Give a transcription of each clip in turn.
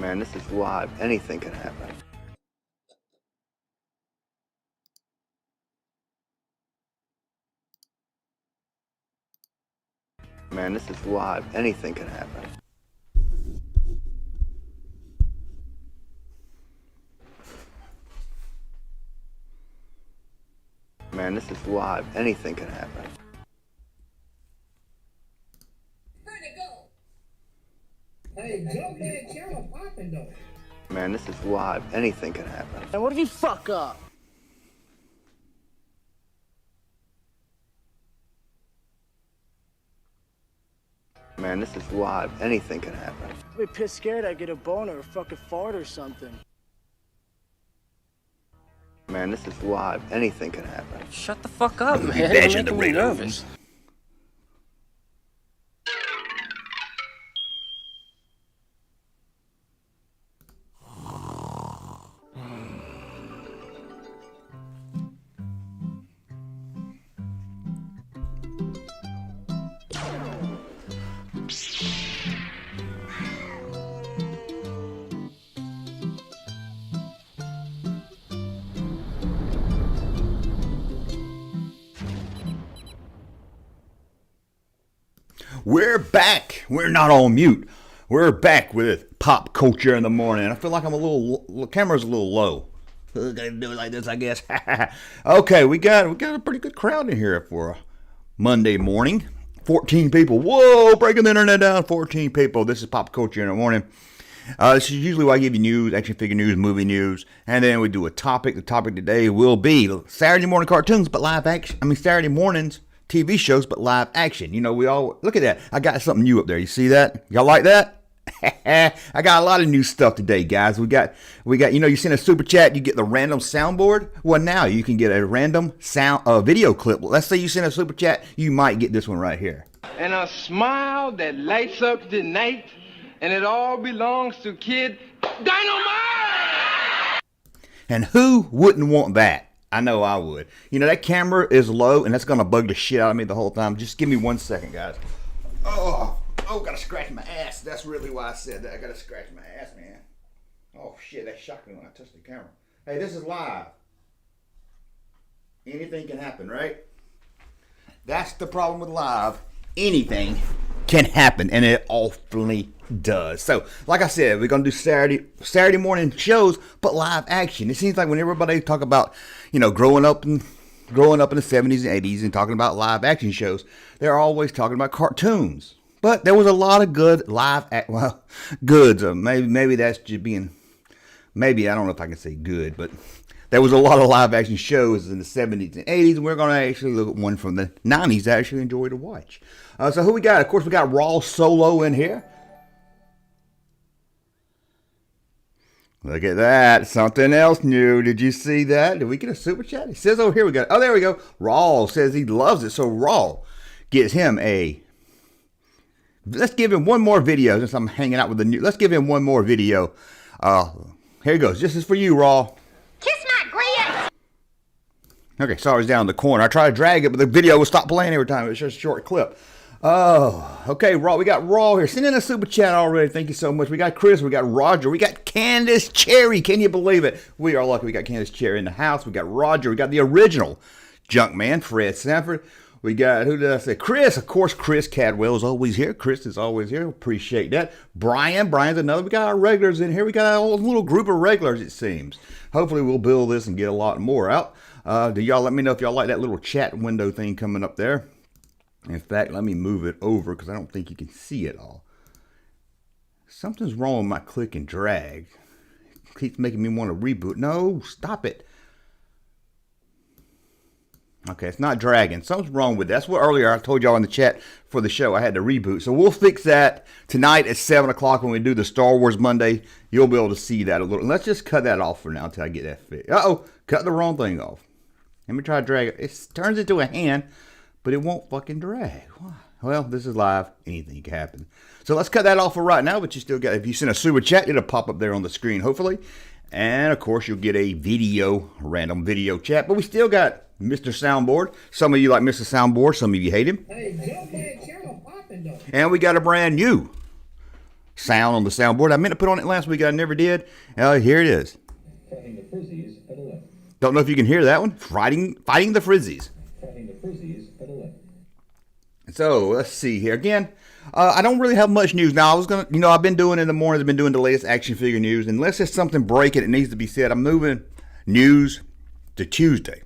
Man, this is live. Anything can happen. Man, this is live. Anything can happen. Man, this is live. Anything can happen. Where'd it go? Hey, Jumpman channel popping though. Man, this is live. Anything can happen. And what if you fuck up? Man, this is live. Anything can happen. I'd be pissed scared I'd get a boner or fucking fart or something. Man, this is live. Anything can happen. Shut the fuck up, man. You're You're badging the making me radio. nervous. We're back. We're not on mute. We're back with Pop Culture in the Morning. I feel like I'm camera's a little low. Gotta do it like this, I guess. Okay, we got a pretty good crowd in here for a Monday morning. 14 people. Whoa, breaking the internet down. 14 people. This is Pop Culture in the Morning. This is usually where I give you news, action figure news, movie news, and then we do a topic. The topic today will be Saturday morning cartoons, but live action. Saturday mornings TV shows, but live action. You know, we all look at that. I got something new up there. You see that? Y'all like that? I got a lot of new stuff today, guys. We got. You know, you send a super chat, you get the random soundboard. Well, now you can get a random video clip. Let's say you send a super chat, you might get this one right here. And a smile that lights up the night, and it all belongs to Kid Dynamite! And who wouldn't want that? I know I would. You know, that camera is low, and that's going to bug the shit out of me the whole time. Just give me 1 second, guys. Oh, got to scratch my ass. That's really why I said that. I got to scratch my ass, man. Oh, shit, that shocked me when I touched the camera. Hey, this is live. Anything can happen, right? That's the problem with live. Anything can happen, and it often does. So, like I said, we're gonna do Saturday morning shows, but live action. It seems like when everybody talk about, you know, growing up in the 70s and 80s and talking about live action shows, they're always talking about cartoons. But there was a lot of good goods. Maybe that's just being, maybe I don't know if I can say good, but there was a lot of live action shows in the 70s and 80s, and we're going to actually look at one from the 90s I actually enjoy to watch. So who we got? Of course, we got Raw Solo in here. Look at that. Something else new. Did you see that? Did we get a super chat? It says over here we got, oh, there we go. Raw says he loves it. So Raw gets him let's give him one more video since I'm hanging out with the new. Let's give him one more video. Here he goes. This is for you, Raw. Kiss my grits! Okay, sorry, it's down in the corner. I tried to drag it, but the video would stop playing every time. It's just a short clip. Oh, okay, Raw. We got Raw here. Send in a super chat already. Thank you so much. We got Chris. We got Roger. We got Candace Cherry. Can you believe it? We are lucky. We got Candace Cherry in the house. We got Roger. We got the original Junkman, Fred Sanford. We got, who did I say? Chris. Of course, Chris Cadwell is always here. Chris is always here. Appreciate that. Brian's another. We got our regulars in here. We got a whole little group of regulars, it seems. Hopefully, we'll build this and get a lot more out. Do y'all let me know if y'all like that little chat window thing coming up there? In fact, let me move it over because I don't think you can see it all. Something's wrong with my click and drag. It keeps making me want to reboot. No, stop it. Okay, it's not dragging. Something's wrong with that. That's what earlier I told y'all in the chat for the show I had to reboot. So we'll fix that tonight at 7 o'clock when we do the Star Wars Monday. You'll be able to see that a little. Let's just cut that off for now until I get that fixed. Uh-oh, cut the wrong thing off. Let me try to drag it. It turns into a hand, but it won't fucking drag. Why? Well, this is live. Anything can happen. So let's cut that off for right now, but you still got, if you send a super chat, it'll pop up there on the screen, hopefully. And, of course, you'll get a random video chat. But we still got Mr. Soundboard. Some of you like Mr. Soundboard. Some of you hate him. Hey, Jumpman channel popping though. And we got a brand new sound on the soundboard. I meant to put on it last week. I never did. Here it is. Fighting the Frizzies at 11. Don't know if you can hear that one. Fighting the Frizzies. Fighting the Frizzies at 11. So let's see here again. I don't really have much news now. I was gonna, I've been doing in the mornings. I've been doing the latest action figure news, and unless there's something breaking, it needs to be said. I'm moving news to Tuesday.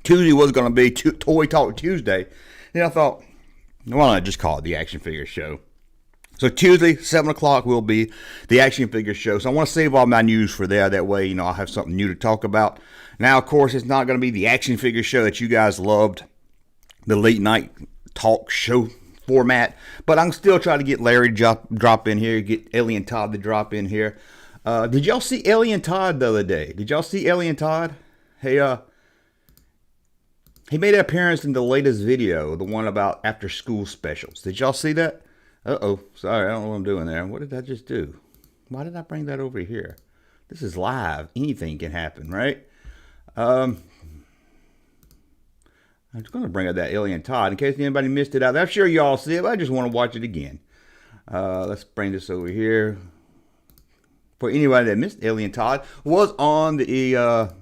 Tuesday was going to be Toy Talk Tuesday. Then I thought, why not just call it the Action Figure Show? So Tuesday, 7 o'clock will be the Action Figure Show. So I want to save all my news for there. That way, I'll have something new to talk about. Now, of course, it's not going to be the Action Figure Show that you guys loved, the late night talk show format. But I'm still trying to get Larry drop in here, get Alien Todd to drop in here. Did y'all see Alien Todd the other day? Did y'all see Alien Todd? Hey, he made an appearance in the latest video, the one about after school specials. Did y'all see that? Uh-oh. Sorry, I don't know what I'm doing there. What did I just do? Why did I bring that over here? This is live. Anything can happen, right? I'm just going to bring up that Alien Todd in case anybody missed it out there. I'm sure y'all see it, but I just want to watch it again. Let's bring this over here. For anybody that missed Alien Todd, was on the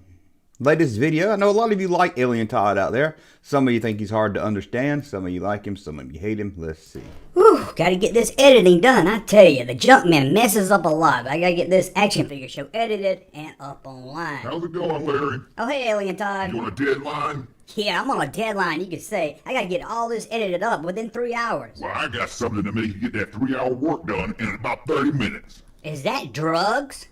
latest video. I know a lot of you like Alien Todd out there. Some of you think he's hard to understand. Some of you like him. Some of you hate him. Let's see. Whew, gotta get this editing done. I tell you, the Junkman messes up a lot. I gotta get this Action Figure Show edited and up online. How's it going, Larry? Oh, hey, Alien Todd. You on a deadline? Yeah, I'm on a deadline, you could say. I gotta get all this edited up within 3 hours. Well, I got something to make you get that 3-hour work done in about 30 minutes. Is that drugs?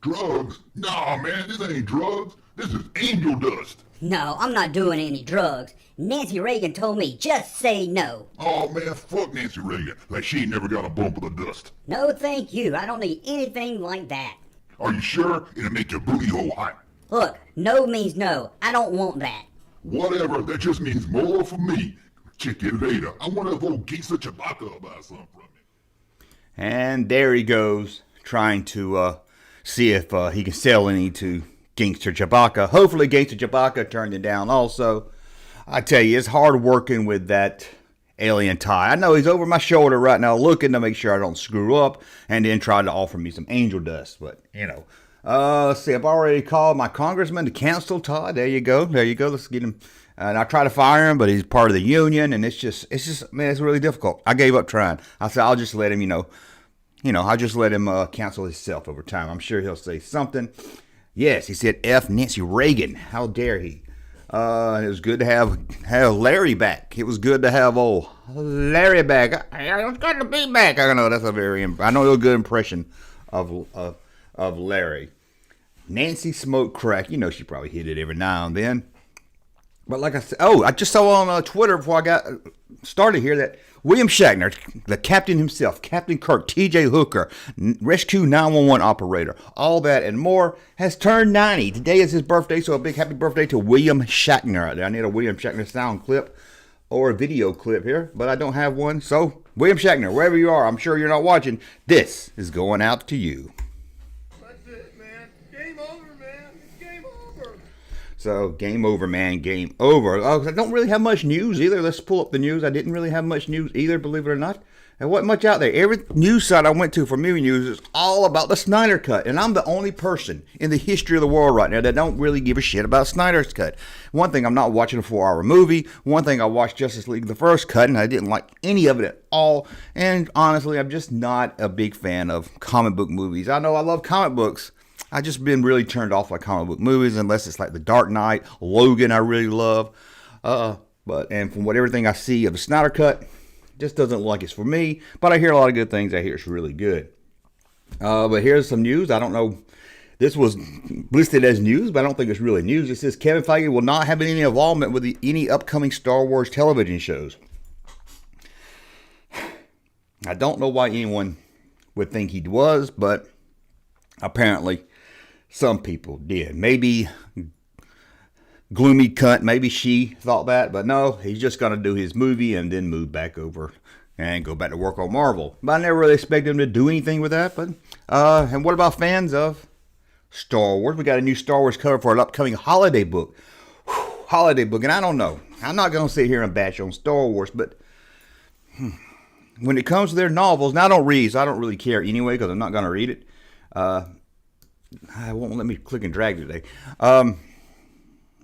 Drugs? Nah, man, this ain't drugs. This is angel dust. No, I'm not doing any drugs. Nancy Reagan told me just say no. Oh, man, fuck Nancy Reagan. Like she ain't never got a bump of the dust. No, thank you. I don't need anything like that. Are you sure? It'll make your booty hole hot. Look, no means no. I don't want that. Whatever, that just means more for me. Check it later. I wonder if old Geisa Chewbacca will buy something from me. And there he goes, trying to see if he can sell any to Gangster Chewbacca. Hopefully Gangster Chewbacca turned it down also. I tell you, it's hard working with that Alien Todd. I know he's over my shoulder right now looking to make sure I don't screw up and then try to offer me some angel dust. But, let's see. I've already called my congressman to cancel Todd. There you go. Let's get him. And I try to fire him, but he's part of the union. And it's just, man, it's really difficult. I gave up trying. I said, I'll just let him, I'll just let him cancel himself over time. I'm sure he'll say something. Yes, he said F Nancy Reagan. How dare he? It was good to have Larry back. It was good to have old Larry back. It's good to be back. I know that's a a good impression of Larry. Nancy Smoke Crack. She probably hit it every now and then. But like I said, I just saw on Twitter before I got started here that William Shatner, the captain himself, Captain Kirk, T.J. Hooker, Rescue 911 operator, all that and more, has turned 90. Today is his birthday, so a big happy birthday to William Shatner out there. I need a William Shatner sound clip or a video clip here, but I don't have one. So, William Shatner, wherever you are, I'm sure you're not watching, this is going out to you. That's it, man. Game over, man. It's game over. So, game over, man. Game over. I don't really have much news either. Let's pull up the news. I didn't really have much news either, believe it or not. There wasn't much out there. Every news site I went to for movie news is all about the Snyder Cut. And I'm the only person in the history of the world right now that don't really give a shit about Snyder's Cut. One thing, I'm not watching a 4-hour movie. One thing, I watched Justice League the first cut, and I didn't like any of it at all. And honestly, I'm just not a big fan of comic book movies. I know I love comic books. I've just been really turned off by comic book movies, unless it's like The Dark Knight, Logan I really love. And from everything I see of the Snyder Cut, just doesn't look like it's for me. But I hear a lot of good things. I hear it's really good. But here's some news. I don't know. This was listed as news, but I don't think it's really news. It says Kevin Feige will not have any involvement with any upcoming Star Wars television shows. I don't know why anyone would think he was, but apparently some people did. Maybe Gloomy Cunt, maybe she thought that, but no, he's just going to do his movie and then move back over and go back to work on Marvel. But I never really expected him to do anything with that. But and what about fans of Star Wars? We got a new Star Wars cover for an upcoming holiday book. Holiday book, and I don't know. I'm not going to sit here and bash on Star Wars, but when it comes to their novels, now I don't read, so I don't really care anyway because I'm not going to read it. I won't let me click and drag today.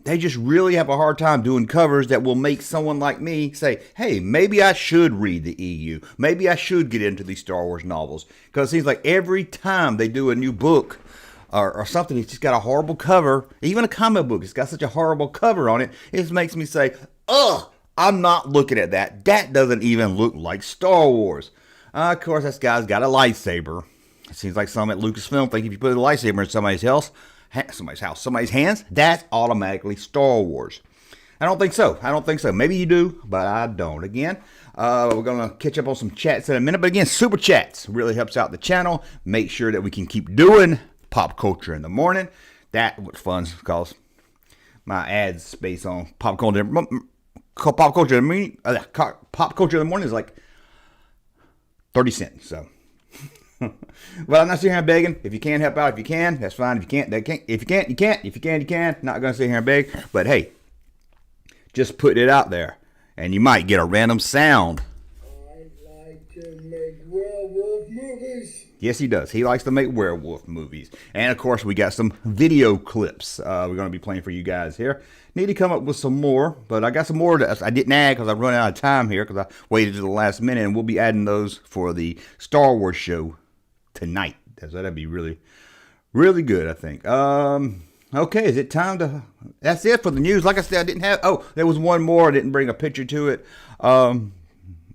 They just really have a hard time doing covers that will make someone like me say, hey, maybe I should read the EU. Maybe I should get into these Star Wars novels. Because it seems like every time they do a new book or something, it's just got a horrible cover. Even a comic book, it's got such a horrible cover on it. It just makes me say, ugh, I'm not looking at that. That doesn't even look like Star Wars. Of course, this guy's got a lightsaber. It seems like some at Lucasfilm think if you put a lightsaber in somebody's house, somebody's hands, that's automatically Star Wars. I don't think so. Maybe you do, but I don't. Again, we're going to catch up on some chats in a minute. But again, super chats really helps out the channel. Make sure that we can keep doing Pop Culture in the Morning. That was fun because my ad space on Pop Culture in the Morning is like 30 cents. So. Well, I'm not sitting here begging. If you can help out, if you can, that's fine. If you can't, if you can't, you can't. If you can, you can. Not going to sit here and beg. But hey, just put it out there. And you might get a random sound. I like to make werewolf movies. Yes, he does. He likes to make werewolf movies. And, of course, we got some video clips we're going to be playing for you guys here. Need to come up with some more, but I got some more that I didn't add because I run out of time here because I waited to the last minute, and we'll be adding those for the Star Wars show tonight. So that'd be really, really good, I think. Okay, is it time to... That's it for the news. Like I said, I didn't have... Oh, there was one more. I didn't bring a picture to it.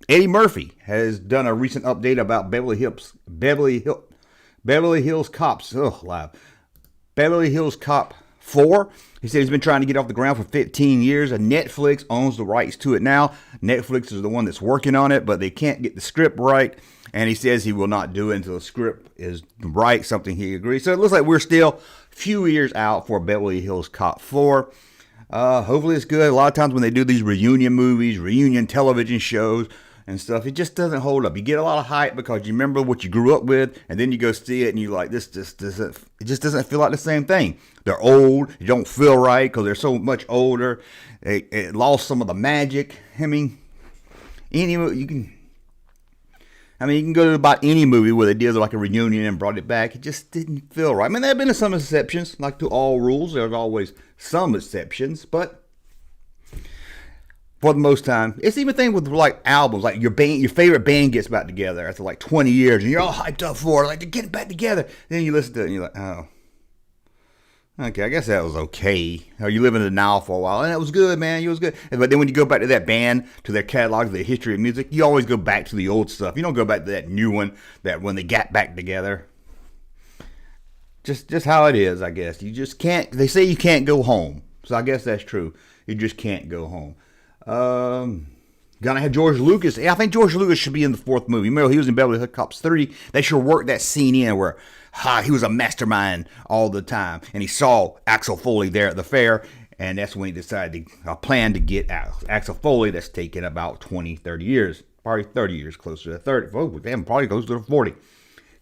Eddie Murphy has done a recent update about Beverly Hills Cops. Beverly Hills Cop 4. He said he's been trying to get off the ground for 15 years, and Netflix owns the rights to it now. Netflix is the one that's working on it, but they can't get the script right, and he says he will not do it until the script is right, something he agrees. So it looks like we're still a few years out for Beverly Hills Cop 4. Hopefully it's good. A lot of times when they do these reunion movies, reunion television shows and stuff, it just doesn't hold up. You get a lot of hype because you remember what you grew up with, and then you go see it and you're like, this just doesn't feel like the same thing. They're old. It don't feel right because they're so much older. It lost some of the magic. I mean, you can go to about any movie where they did like a reunion and brought it back. It just didn't feel right. I mean, there have been some exceptions, like to all rules. There's always some exceptions, but for the most time, it's even thing with like albums, like your favorite band gets back together after like 20 years, and you're all hyped up for it, like they're getting back together. Then you listen to it, and you're like, oh, okay, I guess that was okay. Or you live in denial for a while, and it was good, man. It was good. But then when you go back to that band, to their catalog, their history of music, you always go back to the old stuff. You don't go back to that new one that when they got back together. Just how it is, I guess. You just can't. They say you can't go home, so I guess that's true. You just can't go home. Gonna have George Lucas. I think George Lucas should be in the fourth movie. Remember, he was in Beverly Hills Cops 3. They should work that scene in where he was a mastermind all the time, and he saw Axel Foley there at the fair, and that's when he decided a plan to get Axel Foley. That's taken about 20, 30 years, probably 30 years, closer to 30. Oh, damn, probably goes to 40.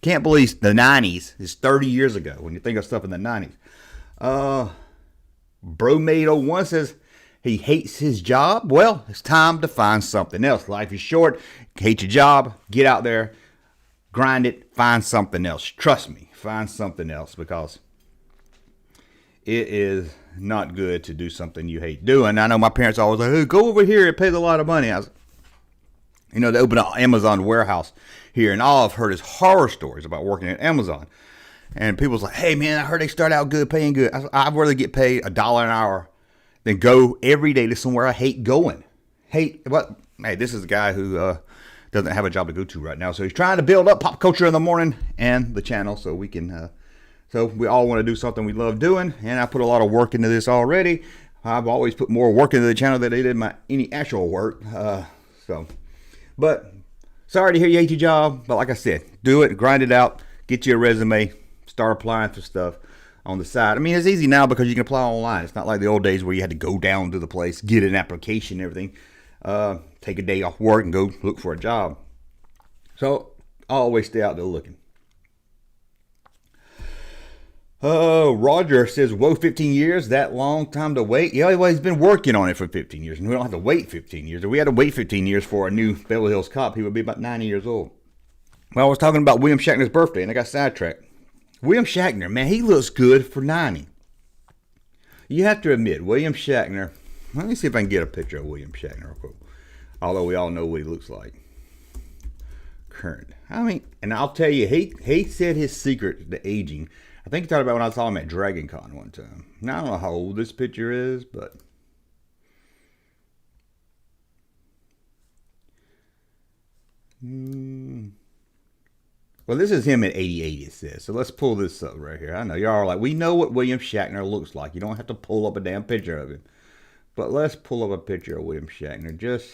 Can't believe the 90s is 30 years ago when you think of stuff in the 90s. Bromade01 says he hates his job. Well, it's time to find something else. Life is short. Hate your job. Get out there. Grind it. Find something else. Trust me. Find something else because it is not good to do something you hate doing. I know my parents always like, hey, go over here. It pays a lot of money. They opened an Amazon warehouse here, and all I've heard is horror stories about working at Amazon. And people's like, hey, man, I heard they start out good, paying good. I'd rather get paid $1 an hour than go every day to somewhere I hate going. Hey, this is a guy who doesn't have a job to go to right now. So he's trying to build up Pop Culture in the Morning and the channel so we can, so we all want to do something we love doing. And I put a lot of work into this already. I've always put more work into the channel than I did any actual work. But sorry to hear you hate your job. But like I said, do it, grind it out, get you a resume, start applying for stuff on the side. I mean, it's easy now because you can apply online. It's not like the old days where you had to go down to the place, get an application and everything, take a day off work and go look for a job. So always stay out there looking. Oh, Roger says, whoa, 15 years, that long time to wait? Yeah, well, he's been working on it for 15 years, and we don't have to wait 15 years. If we had to wait 15 years for a new Beverly Hills Cop, he would be about 90 years old. Well, I was talking about William Shatner's birthday, and I got sidetracked. William Shatner, man, he looks good for 90. You have to admit, William Shatner, let me see if I can get a picture of William Shatner real quick. Although we all know what he looks like. Current. I mean, and I'll tell you, he said his secret to aging. I think he talked about when I saw him at Dragon Con one time. Now, I don't know how old this picture is, but... Well, this is him at 88, it says. So let's pull this up right here. I know y'all are like, we know what William Shatner looks like. You don't have to pull up a damn picture of him. But let's pull up a picture of William Shatner just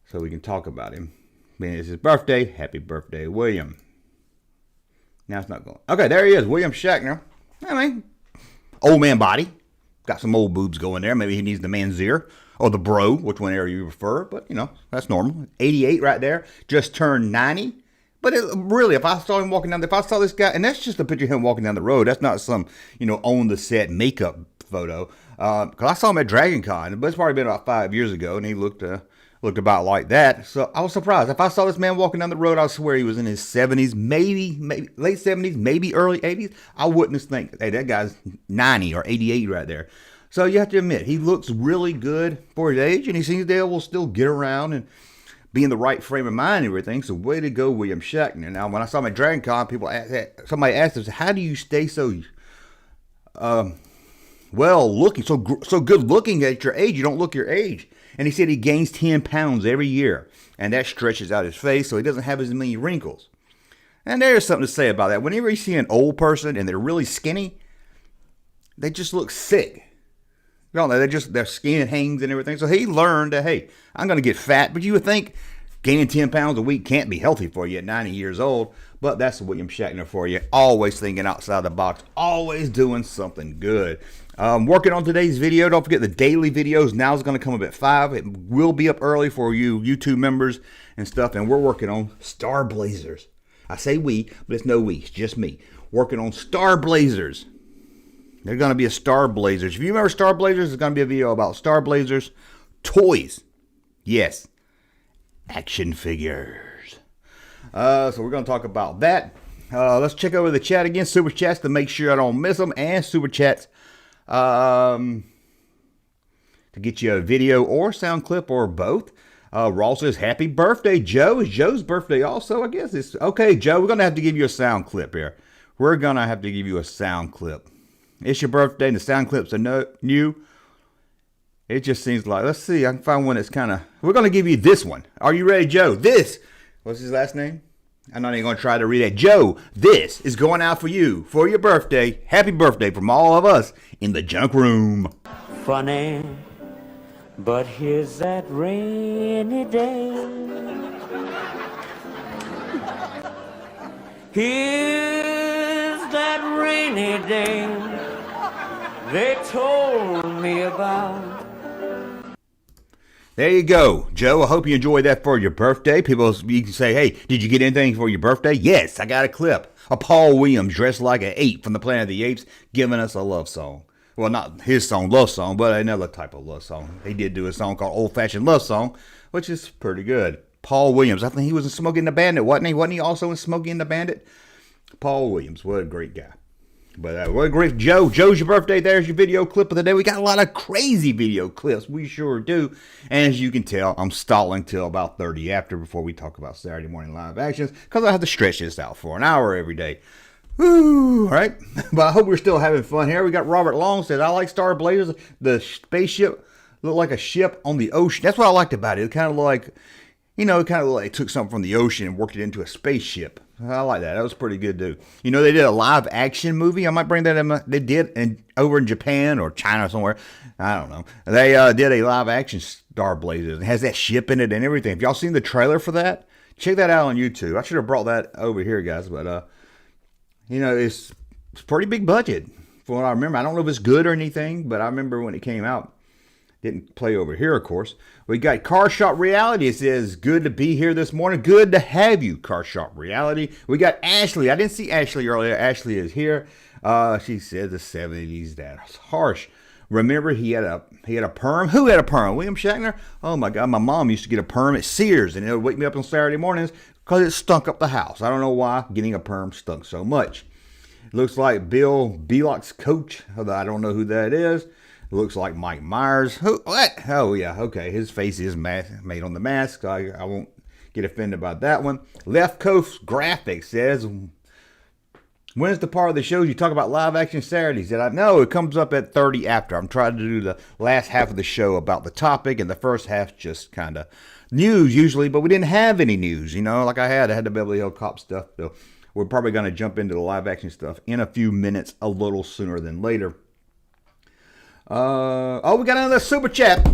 so we can talk about him. I mean, it's his birthday. Happy birthday, William. Now it's not going. Okay, there he is, William Shatner. I mean, old man body. Got some old boobs going there. Maybe he needs the manzier or the bro, which one area you prefer. But, you know, that's normal. 88 right there. Just turned 90. But really, if I saw him walking down, if I saw this guy, and that's just a picture of him walking down the road. That's not some, you know, on the set makeup photo. Because I saw him at Dragon Con, but it's probably been about 5 years ago, and he looked about like that. So I was surprised. If I saw this man walking down the road, I swear he was in his 70s, maybe late 70s, maybe early 80s. I wouldn't think, hey, that guy's 90 or 88 right there. So you have to admit, he looks really good for his age, and he seems to be able to still get around and be in the right frame of mind and everything. So way to go, William Shatner. Now, when I saw him at Dragon Con, somebody asked us, how do you stay so well looking, so good looking at your age? You don't look your age. And he said he gains 10 pounds every year, and that stretches out his face so he doesn't have as many wrinkles. And there's something to say about that. Whenever you see an old person and they're really skinny, they just look sick. You know, their skin hangs and everything. So he learned that, hey, I'm going to get fat. But you would think gaining 10 pounds a week can't be healthy for you at 90 years old. But that's William Shatner for you. Always thinking outside the box. Always doing something good. Working on today's video. Don't forget the daily videos. Now is going to come up at 5. It will be up early for you YouTube members and stuff. And we're working on Star Blazers. I say we, but it's no we. It's just me. Working on Star Blazers. They're going to be a Star Blazers. If you remember Star Blazers, there's going to be a video about Star Blazers toys. Yes. Action figures. So we're going to talk about that. Let's check over the chat again. Super chats to make sure I don't miss them. And super chats to get you a video or sound clip or both. Raw says, happy birthday, Joe. It's Joe's birthday also, I guess. It's okay, Joe. We're going to have to give you a sound clip here. We're going to have to give you a sound clip. It's your birthday and the sound clips are new. It just seems like, let's see, I can find one that's kind of, we're going to give you this one. Are you ready, Joe? What's his last name? I'm not even going to try to read it. Joe, this is going out for you for your birthday. Happy birthday from all of us in the junk room. Funny, but here's that rainy day. Here's that rainy day they told me about. There you go, Joe. I hope you enjoyed that for your birthday. You can say, hey, did you get anything for your birthday? Yes, I got a clip of Paul Williams dressed like an ape from the Planet of the Apes giving us a love song. Well, not his song, love song, but another type of love song. He did do a song called Old Fashioned Love Song, which is pretty good. Paul Williams. I think he was in Smokey and the Bandit, wasn't he? Wasn't he also in Smokey and the Bandit? Paul Williams. What a great guy. But what a great Joe. Joe's your birthday. There's your video clip of the day. We got a lot of crazy video clips. We sure do. And as you can tell, I'm stalling till about 30 after before we talk about Saturday morning live actions because I have to stretch this out for an hour every day. Woo, all right. But I hope we're still having fun here. We got Robert Long says, I like Star Blazers. The spaceship looked like a ship on the ocean. That's what I liked about it. It kind of like, you know, kind of like took something from the ocean and worked it into a spaceship. I like that. That was pretty good, dude. You know, they did a live action movie. I might bring that in. They did over in Japan or China or somewhere. I don't know. They did a live action Star Blazers. It has that ship in it and everything. If y'all seen the trailer for that, check that out on YouTube. I should have brought that over here, guys. But, you know, it's pretty big budget. From what I remember. I don't know if it's good or anything, but I remember when it came out. Didn't play over here, of course. We got Car Shop Reality. It says, good to be here this morning. Good to have you, Car Shop Reality. We got Ashley. I didn't see Ashley earlier. Ashley is here. She said the 70s, that's harsh. Remember, he had a perm. Who had a perm? William Shatner? Oh my God, my mom used to get a perm at Sears, and it would wake me up on Saturday mornings because it stunk up the house. I don't know why getting a perm stunk so much. It looks like Bill Bellock's coach. I don't know who that is. It looks like Mike Myers. Who? What? Oh yeah, okay. His face is made on the mask. So I won't get offended about that one. Left Coast Graphics says, when's the part of the shows you talk about live action Saturdays? And I know it comes up at 30 after. I'm trying to do the last half of the show about the topic, and the first half just kind of news usually, but we didn't have any news, you know, like I had the Beverly Hills Cop stuff. So we're probably going to jump into the live action stuff in a few minutes, a little sooner than later. We got another super chat.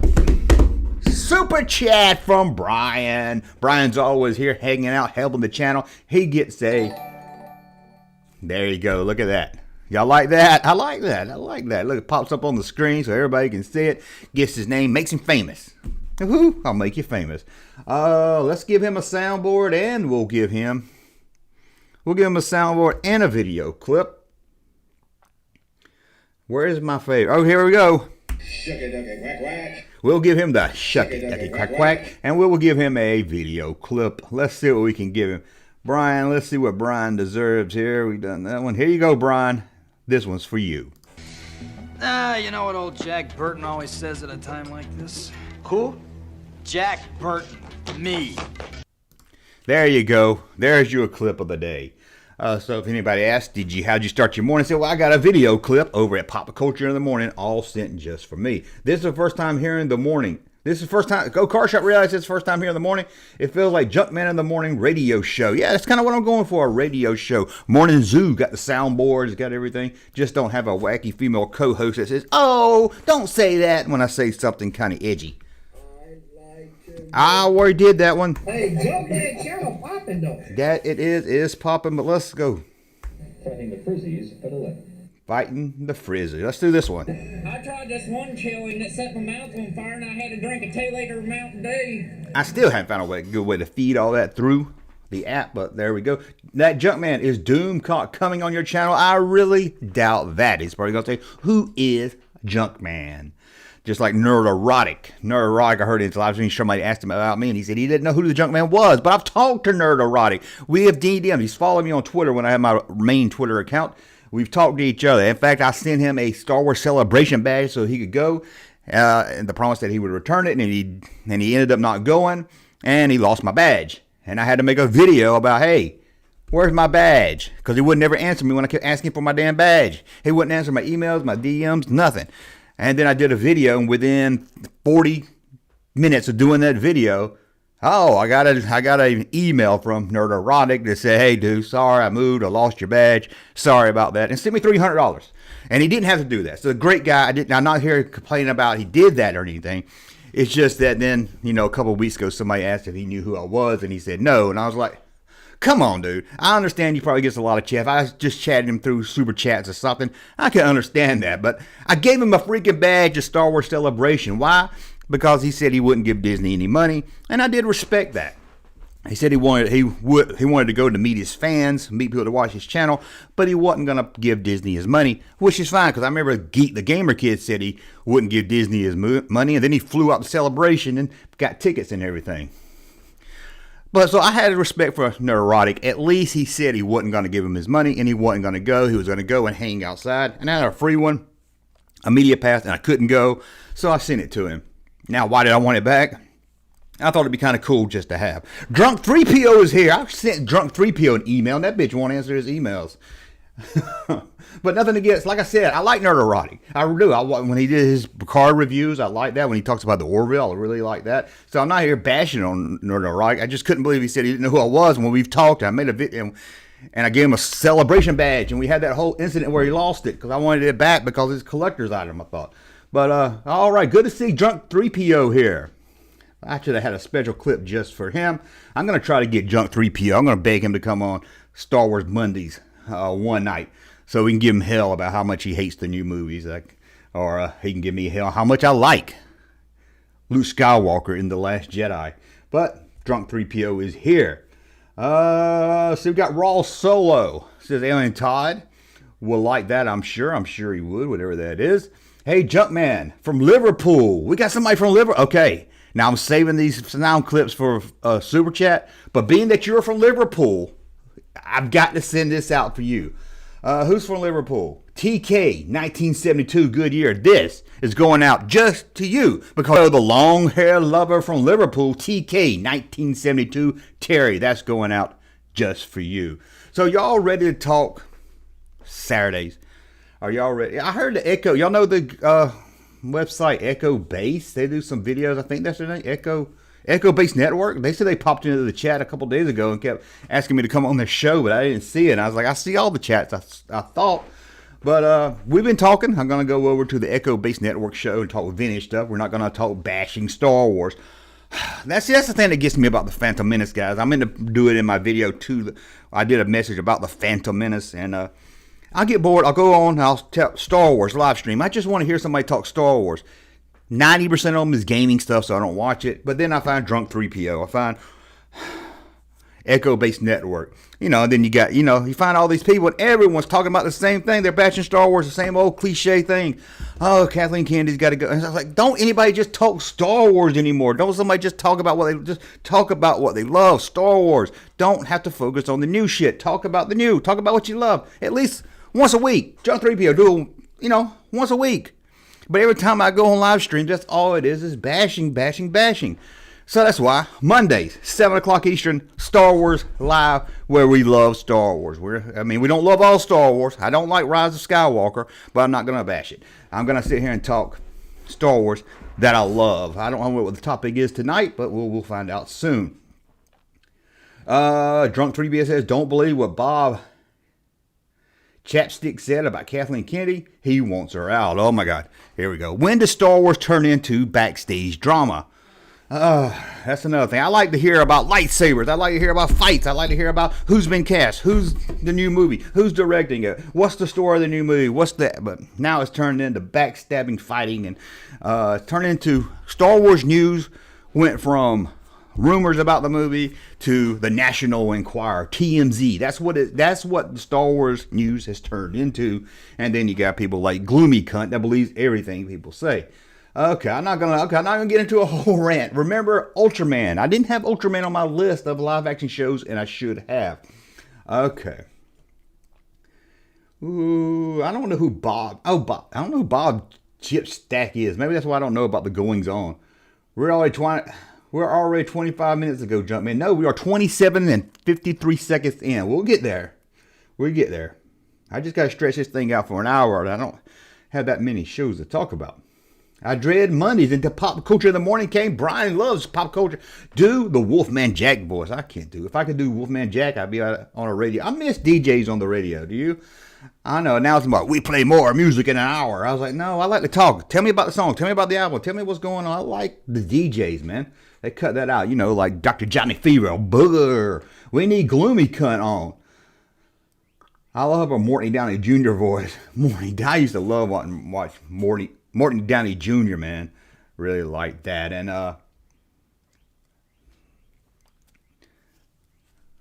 Super chat from Brian. Brian's always here hanging out, helping the channel. He gets a... There you go. Look at that. Y'all like that? I like that. I like that. Look, it pops up on the screen so everybody can see it. Gets his name, makes him famous. Woohoo! I'll make you famous. Let's give him a soundboard, and we'll give him a soundboard and a video clip. Where is my favorite? Oh, here we go. Shucky-ducky quack quack. We'll give him the shucky-ducky quack quack, and we will give him a video clip. Let's see what we can give him. Brian, let's see what Brian deserves here. We've done that one. Here you go, Brian. This one's for you. You know what old Jack Burton always says at a time like this? Who? Jack Burton. Me. There you go. There's your clip of the day. So if anybody asks, how'd you start your morning? Say, well, I got a video clip over at Pop Culture in the Morning, all sent just for me. This is the first time here in the morning. This is the first time. Go Car Shop Reality. It's the first time here in the morning. It feels like Junkman in the Morning radio show. Yeah, that's kind of what I'm going for, a radio show. Morning Zoo, got the soundboards, got everything. Just don't have a wacky female co-host that says, oh, don't say that when I say something kind of edgy. I already did that one. Hey, Junkman channel popping though. That it is popping, but let's go. Fighting the Frizzies at 11. Fighting the Frizzy. Let's do this one. I tried this one chili that set my mouth on fire, and I had to drink a 2-liter Mountain Dew. I still haven't found a good way to feed all that through the app, but there we go. That Junkman, is Doom coming on your channel? I really doubt that. He's probably going to say, who is Junkman? Just like Nerderotic. Nerderotic, I heard in his live stream, somebody asked him about me, and he said he didn't know who the Junkman was, but I've talked to Nerderotic. We have DM'd. He's following me on Twitter when I have my main Twitter account. We've talked to each other. In fact, I sent him a Star Wars Celebration badge so he could go, and the promise that he would return it, and he ended up not going, and he lost my badge. And I had to make a video about, hey, where's my badge? Because he would never answer me when I kept asking for my damn badge. He wouldn't answer my emails, my DMs, nothing. And then I did a video, and within 40 minutes of doing that video, I got an email from Nerderotic that said, hey, dude, sorry I moved, I lost your badge, sorry about that, and sent me $300. And he didn't have to do that. So a great guy. I'm not here complaining about he did that or anything. It's just that then, a couple of weeks ago, somebody asked if he knew who I was, and he said no. And I was like, come on, dude. I understand you probably gets a lot of chat. If I just chatted him through super chats or something, I can understand that. But I gave him a freaking badge of Star Wars Celebration. Why? Because he said he wouldn't give Disney any money, and I did respect that. He said he wanted to go to meet his fans, meet people to watch his channel, but he wasn't going to give Disney his money, which is fine, because I remember the Gamer Kid said he wouldn't give Disney his money, and then he flew out to Celebration and got tickets and everything. But so I had respect for Nerderotic. At least he said he wasn't going to give him his money, and he wasn't going to go. He was going to go and hang outside, and I had a free one, a media pass, and I couldn't go, so I sent it to him. Now, why did I want it back? I thought it'd be kind of cool just to have. Drunk 3PO is here. I sent Drunk 3PO an email, and that bitch won't answer his emails. But nothing against, like I said, I like Nerderotic. I do. When he did his car reviews, I like that. When he talks about the Orville, I really like that. So I'm not here bashing on Nerderotic. I just couldn't believe he said he didn't know who I was. And when we've talked, I made a video, and I gave him a celebration badge, and we had that whole incident where he lost it because I wanted it back because it's a collector's item, I thought. But, all right, good to see Drunk 3PO here. I should have had a special clip just for him. I'm going to try to get Drunk 3PO. I'm going to beg him to come on Star Wars Mondays one night so we can give him hell about how much he hates the new movies. Or he can give me hell how much I like Luke Skywalker in The Last Jedi. But Drunk 3PO is here. So we got Raw Solo. Says Alien Todd will like that, I'm sure. I'm sure he would, whatever that is. Hey, Junkman from Liverpool. We got somebody from Liverpool. Okay, now I'm saving these sound clips for Super Chat. But being that you're from Liverpool, I've got to send this out for you. Who's from Liverpool? TK 1972 Goodyear. This is going out just to you because of the long hair lover from Liverpool, TK 1972 Terry. That's going out just for you. So y'all ready to talk Saturdays? Are y'all ready? I heard the Echo. Y'all know the website Echo Base? They do some videos. I think that's their name. Echo Base Network. They said they popped into the chat a couple days ago and kept asking me to come on their show, but I didn't see it. And I was like, I see all the chats. I thought. But we've been talking. I'm going to go over to the Echo Base Network show and talk vintage stuff. We're not going to talk bashing Star Wars. That's the thing that gets me about the Phantom Menace, guys. I'm going to do it in my video, too. I did a message about the Phantom Menace, and I'll get bored. I'll go on. I'll tell Star Wars live stream. I just want to hear somebody talk Star Wars. 90% of them is gaming stuff, so I don't watch it. But then I find Drunk 3PO. I find Echo Base Network. You know, and then you got, you find all these people, and everyone's talking about the same thing. They're bashing Star Wars, the same old cliche thing. Oh, Kathleen Kennedy's got to go. And I was like, don't anybody just talk Star Wars anymore. Don't somebody just talk about what they love. Star Wars. Don't have to focus on the new shit. Talk about the new. Talk about what you love. At least once a week. Drunk 3PO, do, once a week. But every time I go on live stream, that's all it is bashing. So that's why Mondays, 7 o'clock Eastern, Star Wars Live, where we love Star Wars. We don't love all Star Wars. I don't like Rise of Skywalker, but I'm not going to bash it. I'm going to sit here and talk Star Wars that I love. I don't know what the topic is tonight, but we'll find out soon. Drunk 3BS says, don't believe what Bob Chapstick said about Kathleen Kennedy. He wants her out. Oh my God. Here we go. When does Star Wars turn into backstage drama? That's another thing. I like to hear about lightsabers. I like to hear about fights. I like to hear about who's been cast, who's the new movie, who's directing it, what's the story of the new movie, what's that. But now it's turned into backstabbing fighting, and turned into Star Wars news. Went from rumors about the movie to the National Enquirer, TMZ. That's what the Star Wars news has turned into. And then you got people like Gloomy Cunt that believes everything people say. Okay, I'm not gonna get into a whole rant. Remember Ultraman? I didn't have Ultraman on my list of live action shows, and I should have. Okay. Ooh, I don't know who Bob. I don't know who Bob Chipstack is. Maybe that's why I don't know about the goings on. We're already 25 minutes ago, Jumpman. No, we are 27 and 53 seconds in. We'll get there. I just gotta stretch this thing out for an hour, and I don't have that many shows to talk about. I dread Mondays until Pop Culture in the Morning came. Brian loves pop culture. Do the Wolfman Jack voice. I can't do. If I could do Wolfman Jack, I'd be on a radio. I miss DJs on the radio. Do you? I know. Now it's about, we play more music in an hour. I was like, no, I like to talk. Tell me about the song. Tell me about the album. Tell me what's going on. I like the DJs, man. They cut that out. Like Dr. Johnny Fever. Booger. We need Gloomy Cunt on. I love a Morton Downey Jr. voice. I used to love watch Morton Downey Jr., man. Really like that. And,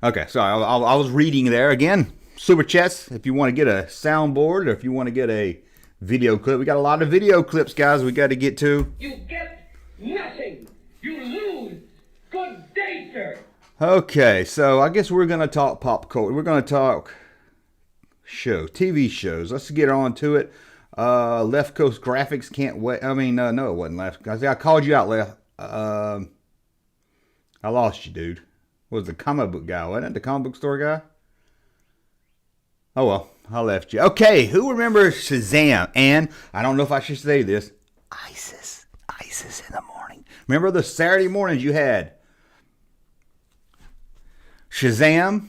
okay, so I was reading there again. Super chats, if you want to get a soundboard or if you want to get a video clip. We got a lot of video clips, guys, we got to get to. You get nothing. You lose. Good day, sir. Okay, so I guess we're going to talk pop culture. We're going to talk TV shows. Let's get on to it. Left Coast Graphics can't wait. No, it wasn't Left. I called you out, Left. I lost you, dude. What was the comic book guy? Wasn't it the comic book store guy? Oh well, I left you. Okay, who remembers Shazam? And I don't know if I should say this. ISIS in the morning. Remember the Saturday mornings you had Shazam?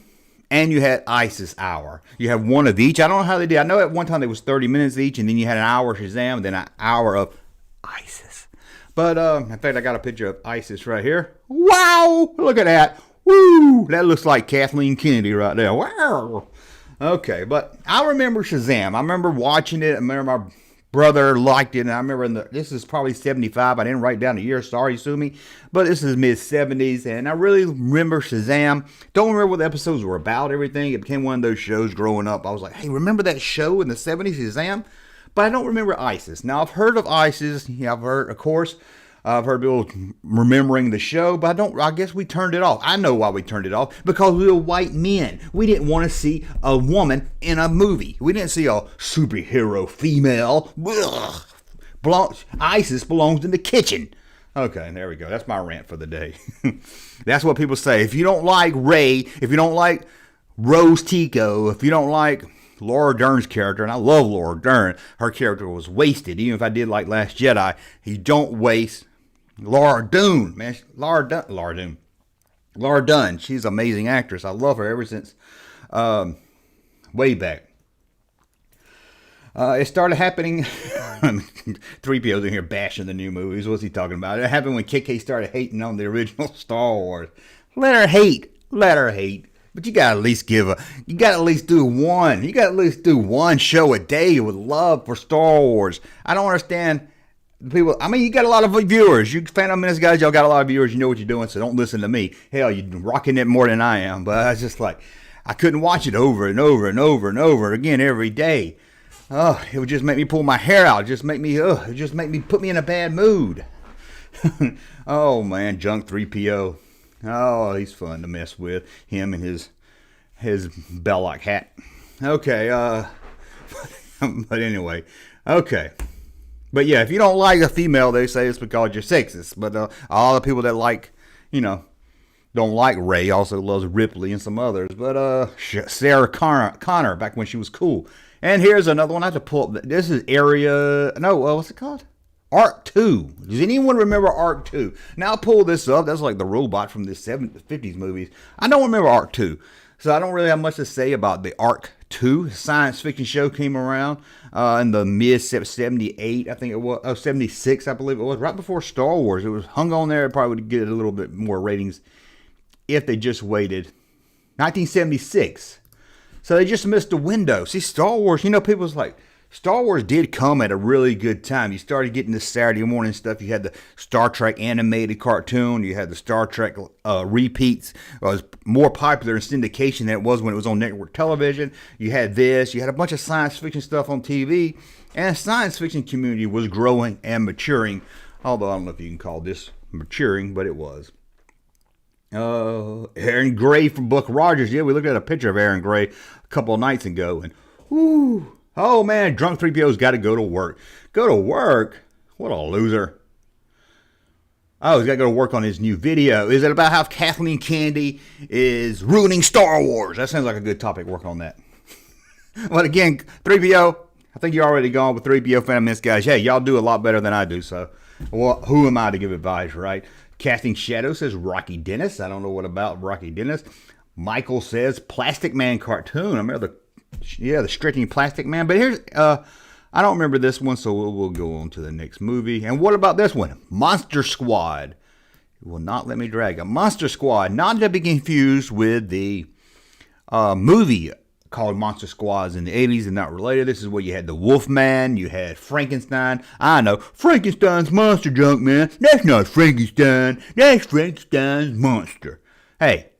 And you had ISIS hour. You have one of each. I don't know how they did. I know at one time it was 30 minutes each, and then you had an hour of Shazam, and then an hour of ISIS. But in fact, I got a picture of ISIS right here. Wow! Look at that. Woo! That looks like Kathleen Kennedy right there. Wow! Okay, but I remember Shazam. I remember watching it. I remember my brother liked it, and I remember this is probably 75. I didn't write down the year, sorry, sue me. But this is mid-70s, and I really remember Shazam. Don't remember what the episodes were about, everything. It became one of those shows growing up. I was like, hey, remember that show in the 70s, Shazam? But I don't remember ISIS. Now, I've heard of ISIS. Yeah, I've heard, of course, I've heard people remembering the show, but I guess we turned it off. I know why we turned it off. Because we were white men. We didn't want to see a woman in a movie. We didn't see a superhero female. ISIS belongs in the kitchen. Okay, there we go. That's my rant for the day. That's what people say. If you don't like Ray, if you don't like Rose Tico, if you don't like Laura Dern's character, and I love Laura Dern, her character was wasted. Even if I did like Last Jedi, you don't waste Laura Dern, man. Laura Dern. She's an amazing actress. I love her ever since way back. It started happening. 3PO's in here bashing the new movies. What's he talking about? It happened when KK started hating on the original Star Wars. Let her hate. But you gotta at least you gotta at least do one. You gotta at least do one show a day with love for Star Wars. I don't understand people. I mean, you got a lot of viewers. You Phantom Menace guys, y'all got a lot of viewers. You know what you're doing, so don't listen to me. Hell, you're rocking it more than I am. But I was just like, I couldn't watch it over and over and over and over again every day. Oh, it would just make me pull my hair out. It just make me put me in a bad mood. Oh man, Junk 3PO. Oh, he's fun to mess with. Him and his Belloc hat. Okay, but anyway, okay. But yeah, if you don't like a female, they say it's because you're sexist. But all the people that like, don't like Ray also loves Ripley and some others. But Sarah Connor back when she was cool. And here's another one. I have to pull up. This is what's it called? Arc 2. Does anyone remember Arc 2? Now I'll pull this up. That's like the robot from the 50s movies. I don't remember Arc 2. So I don't really have much to say about the Arc 2. Science fiction show came around in the mid-78, I think it was. 76, I believe it was. Right before Star Wars. It was hung on there. It probably would get a little bit more ratings if they just waited. 1976. So they just missed the window. See, Star Wars, people was like, Star Wars did come at a really good time. You started getting this Saturday morning stuff. You had the Star Trek animated cartoon. You had the Star Trek repeats. It was more popular in syndication than it was when it was on network television. You had this. You had a bunch of science fiction stuff on TV. And the science fiction community was growing and maturing. Although I don't know if you can call this maturing, but it was. Aaron Gray from Buck Rogers. Yeah, we looked at a picture of Aaron Gray a couple of nights ago. And whoo. Oh man, Drunk 3PO's got to go to work. Go to work? What a loser. Oh, he's got to go to work on his new video. Is it about how Kathleen Kennedy is ruining Star Wars? That sounds like a good topic. Work on that. But again, 3PO, I think you're already gone with 3PO Phantom Menace guys. Hey, y'all do a lot better than I do, so who am I to give advice, right? Casting Shadow says Rocky Dennis. I don't know what about Rocky Dennis. Michael says Plastic Man cartoon. I remember the stretching Plastic Man. But here's, I don't remember this one, so we'll go on to the next movie. And what about this one? Monster Squad. It will not let me drag it. Monster Squad, not to be confused with the movie called Monster Squads in the 80s and not related. This is where you had the Wolfman, you had Frankenstein. I know, Frankenstein's monster, junk man. That's not Frankenstein. That's Frankenstein's monster. Hey,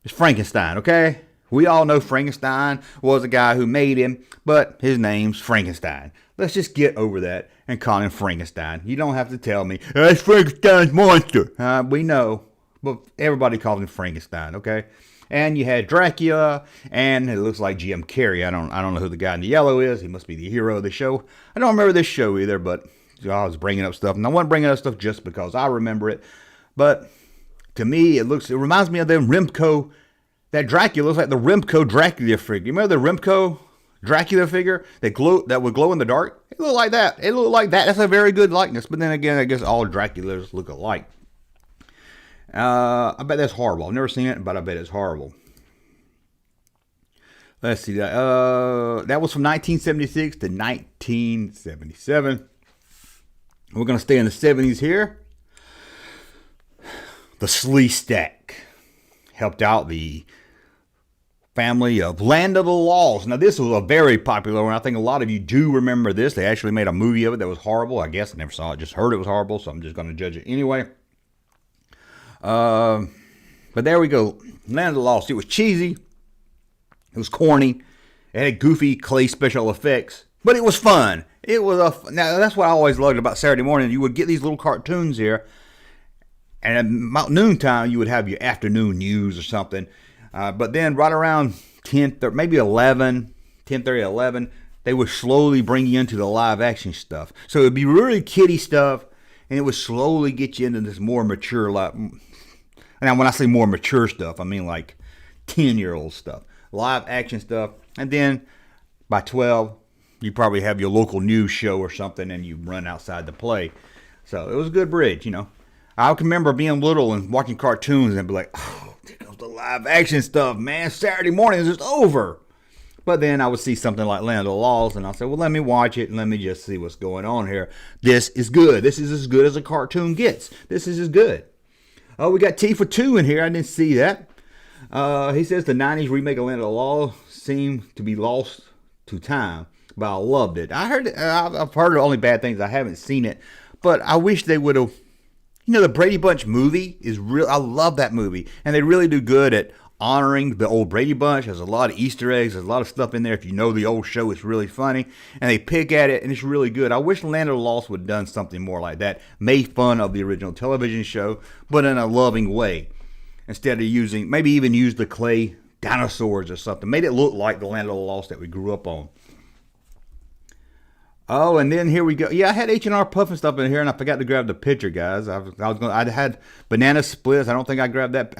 it's Frankenstein, okay? We all know Frankenstein was the guy who made him, but his name's Frankenstein. Let's just get over that and call him Frankenstein. You don't have to tell me, that's Frankenstein's monster. We know, but everybody calls him Frankenstein, okay? And you had Dracula, and it looks like Jim Carrey. I don't know who the guy in the yellow is. He must be the hero of the show. I don't remember this show either, but I was bringing up stuff. And I wasn't bringing up stuff just because I remember it. But to me, it reminds me of them Remco. That Dracula looks like the Remco Dracula figure. You remember the Remco Dracula figure that would glow in the dark? It looked like that. It looked like that. That's a very good likeness. But then again, I guess all Draculas look alike. I bet that's horrible. I've never seen it, but I bet it's horrible. Let's see that. That was from 1976 to 1977. We're going to stay in the 70s here. The Sleestak helped out the family of Land of the Lost. Now, this was a very popular one. I think a lot of you do remember this. They actually made a movie of it that was horrible. I guess I never saw it, just heard it was horrible, so I'm just going to judge it anyway. But there we go. Land of the Lost. It was cheesy. It was corny. It had goofy clay special effects, but it was fun. It was now that's what I always loved about Saturday morning. You would get these little cartoons here, and at about noontime you would have your afternoon news or something. But then right around 10, maybe 11, 10:30, 11, they would slowly bring you into the live action stuff. So it would be really kiddie stuff, and it would slowly get you into this more mature life. Now, when I say more mature stuff, I mean like 10-year-old stuff, live action stuff. And then by 12, you probably have your local news show or something, and you run outside to play. So it was a good bridge, you know. I can remember being little and watching cartoons and be like, oh, there goes the live action stuff, man. Saturday morning is just over. But then I would see something like Land of the Lost, and I'll say, well, let me watch it and let me just see what's going on here. This is good. This is as good as a cartoon gets. This is as good. Oh, we got T for 2 in here. I didn't see that. He says the 90s remake of Land of the Lost seemed to be lost to time, but I loved it. I've heard only bad things. I haven't seen it, but I wish they would have. You know, the Brady Bunch movie is real. I love that movie, and they really do good at honoring the old Brady Bunch. There's a lot of Easter eggs. There's a lot of stuff in there. If you know the old show, it's really funny, and they pick at it, and it's really good. I wish Land of the Lost would have done something more like that, made fun of the original television show, but in a loving way, instead of using, maybe even use the clay dinosaurs or something. Made it look like the Land of the Lost that we grew up on. Oh, and then here we go. Yeah, I had H&R Puffin stuff in here, and I forgot to grab the picture, guys. I had banana splits. I don't think I grabbed that.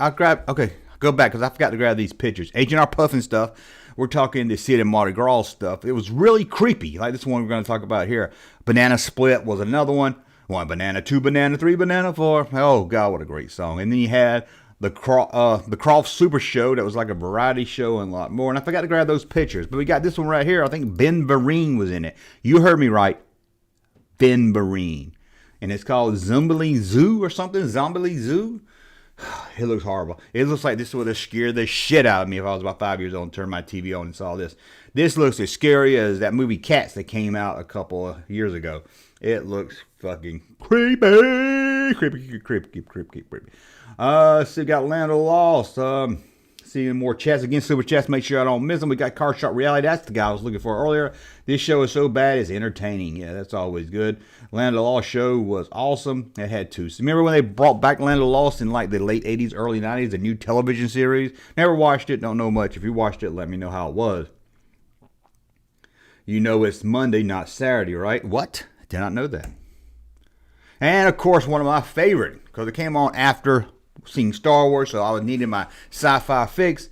Okay, go back, because I forgot to grab these pictures. H&R Puffin stuff. We're talking the Sid and Mardi Gras stuff. It was really creepy, like this one we're going to talk about here. Banana Split was another one. 1 banana, 2 banana, 3 banana, 4. Oh, God, what a great song. And then you had the Croft Super Show that was like a variety show and a lot more. And I forgot to grab those pictures. But we got this one right here. I think Ben Vereen was in it. You heard me right. Ben Vereen. And it's called Zombie Zoo or something. Zombie Zoo. It looks horrible. It looks like this would have scared the shit out of me if I was about 5 years old and turned my TV on and saw this. This looks as scary as that movie Cats that came out a couple of years ago. It looks fucking creepy. Creepy. So we got Land of the Lost. Seeing more chats again, super chats. Make sure I don't miss them. We got Car Shot Reality. That's the guy I was looking for earlier. This show is so bad, it's entertaining. Yeah, that's always good. Land of the Lost show was awesome. It had two. So remember when they brought back Land of the Lost in like the late 80s, early 90s, a new television series? Never watched it. Don't know much. If you watched it, let me know how it was. You know it's Monday, not Saturday, right? What? I did not know that. And of course, one of my favorite, because it came on after seeing Star Wars, so I was needing my sci-fi fix.